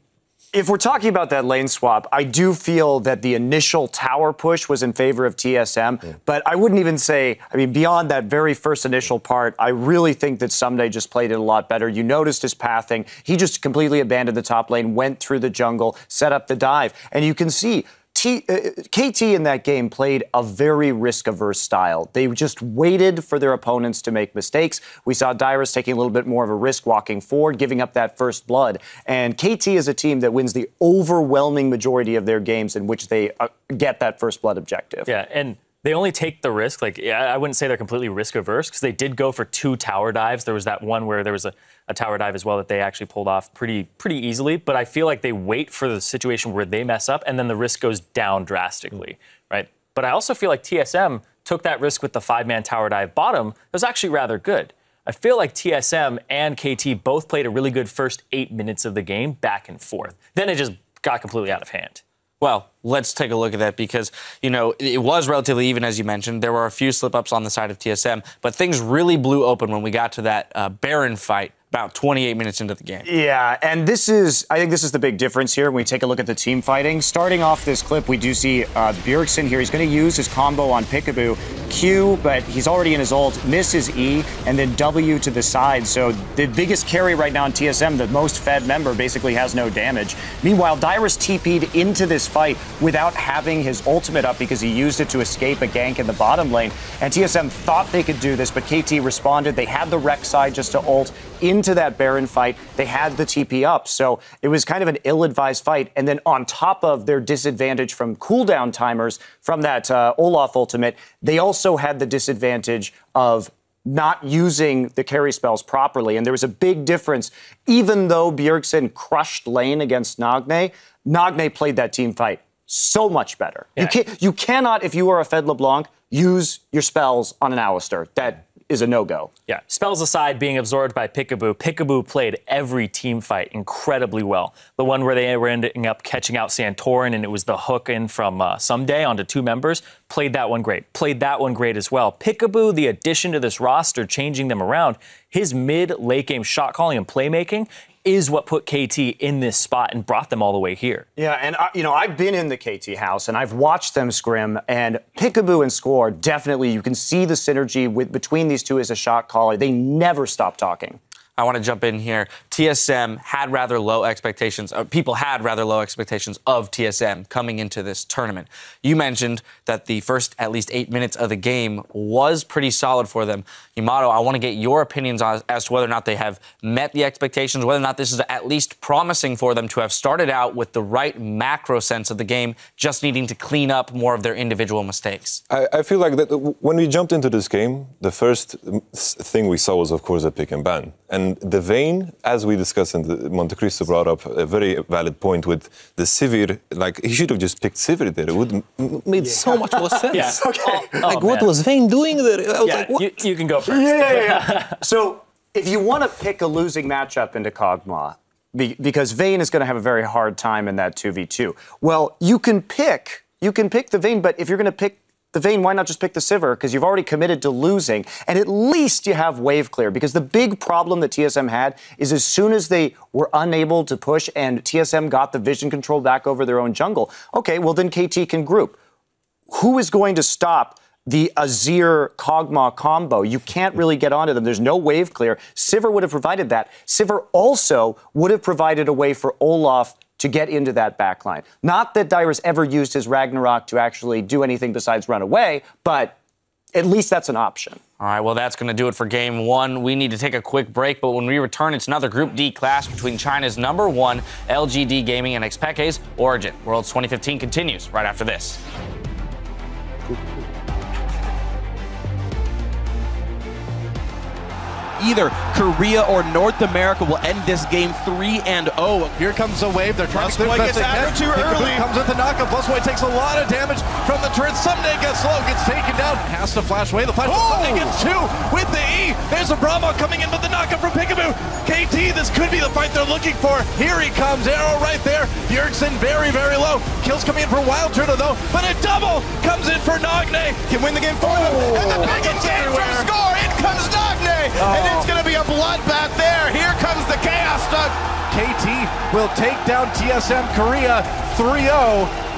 if we're talking about that lane swap, I do feel that the initial tower push was in favor of TSM, but I wouldn't even say, I mean, beyond that very first initial part, I really think that Someday just played it a lot better. You noticed his pathing. He just completely abandoned the top lane, went through the jungle, set up the dive, and you can see KT in that game played a very risk-averse style. They just waited for their opponents to make mistakes. We saw Dyrus taking a little bit more of a risk walking forward, giving up that first blood. And KT is a team that wins the overwhelming majority of their games in which they get that first blood objective. Yeah, and they only take the risk. Like, I wouldn't say they're completely risk-averse because they did go for 2 tower dives. There was that one where there was a tower dive as well that they actually pulled off pretty easily. But I feel like they wait for the situation where they mess up, and then the risk goes down drastically, right? But I also feel like TSM took that risk with the 5-man tower dive bottom. It was actually rather good. I feel like TSM and KT both played a really good first 8 minutes of the game back and forth. Then it just got completely out of hand. Well, let's take a look at that because, you know, it was relatively even, as you mentioned. There were a few slip-ups on the side of TSM, but things really blew open when we got to that Baron fight about 28 minutes into the game. Yeah, and I think this is the big difference here when we take a look at the team fighting. Starting off this clip, we do see Bjergsen here. He's going to use his combo on Peekaboo. Q, but he's already in his ult, misses E, and then W to the side. So the biggest carry right now in TSM, the most fed member, basically has no damage. Meanwhile, Dyrus TP'd into this fight without having his ultimate up because he used it to escape a gank in the bottom lane. And TSM thought they could do this, but KT responded. They had the Rek'Sai just to ult into that Baron fight. They had the TP up. So it was kind of an ill-advised fight. And then on top of their disadvantage from cooldown timers from that Olaf ultimate, they also had the disadvantage of not using the carry spells properly. And there was a big difference. Even though Bjergsen crushed lane against Nagne, Nagne played that team fight so much better. Yeah. You cannot, if you are a Fed LeBlanc, use your spells on an Alistar. That is a no-go. Yeah, spells aside, being absorbed by Peekaboo, Peekaboo played every team fight incredibly well. The one where they were ending up catching out Santorin and it was the hook in from Someday onto 2 members, played that one great. Played that one great as well. Peekaboo, the addition to this roster, changing them around, his mid-late game shot calling and playmaking is what put KT in this spot and brought them all the way here. Yeah, and I've been in the KT house and I've watched them scrim, and Peekaboo and Score, definitely you can see the synergy between these two as a shot caller. They never stop talking. I want to jump in here. TSM had rather low expectations. People had rather low expectations of TSM coming into this tournament. You mentioned that the first at least 8 minutes of the game was pretty solid for them. Yamato, I want to get your opinions as to whether or not they have met the expectations, whether or not this is at least promising for them to have started out with the right macro sense of the game, just needing to clean up more of their individual mistakes. I feel like that when we jumped into this game, the first thing we saw was, of course, a pick and ban. And the Vayne, as we discussed, and Monte Cristo brought up a very valid point with the Sivir, like he should have just picked Sivir there. It would have made so much more sense. Yeah. Okay. Like, what was Vayne doing there? I was like, what? You can go first. Yeah. So if you want to pick a losing matchup into Kog'Maw, because Vayne is going to have a very hard time in that 2v2, well, you can pick the Vayne, but if you're going to pick the Vayne, why not just pick the Sivir? Because you've already committed to losing, and at least you have wave clear. Because the big problem that TSM had is as soon as they were unable to push and TSM got the vision control back over their own jungle, okay, well then KT can group. Who is going to stop the Azir Kog'Maw combo? You can't really get onto them. There's no wave clear. Sivir would have provided that. Sivir also would have provided a way for Olaf to get into that backline. Not that Dyrus ever used his Ragnarok to actually do anything besides run away, but at least that's an option. All right, well, that's going to do it for Game 1. We need to take a quick break, but when we return, it's another Group D clash between China's #1 LGD Gaming and XPEK's Origin. Worlds 2015 continues right after this. either Korea or North America will end this game 3-0. Here comes a wave. They're trying to clear gets out too early. Comes with the knockup. Plusboy takes a lot of damage from the turret. Someday gets slow, gets taken down. Has to flash away. The flash. Someday gets 2 with the E. There's a Brahma coming in with the knockup from Peekaboo. KT, this could be the fight they're looking for. Here he comes. Arrow right there. Bjergsen very, very low. Kills coming in for Wild Turtle though, but a double comes in for Nagne. Can win the game for them. And the big advance from Score. In comes Nagne. And it's going to be a bloodbath there. Here comes the Chaos Dog. KT will take down TSM Korea 3-0.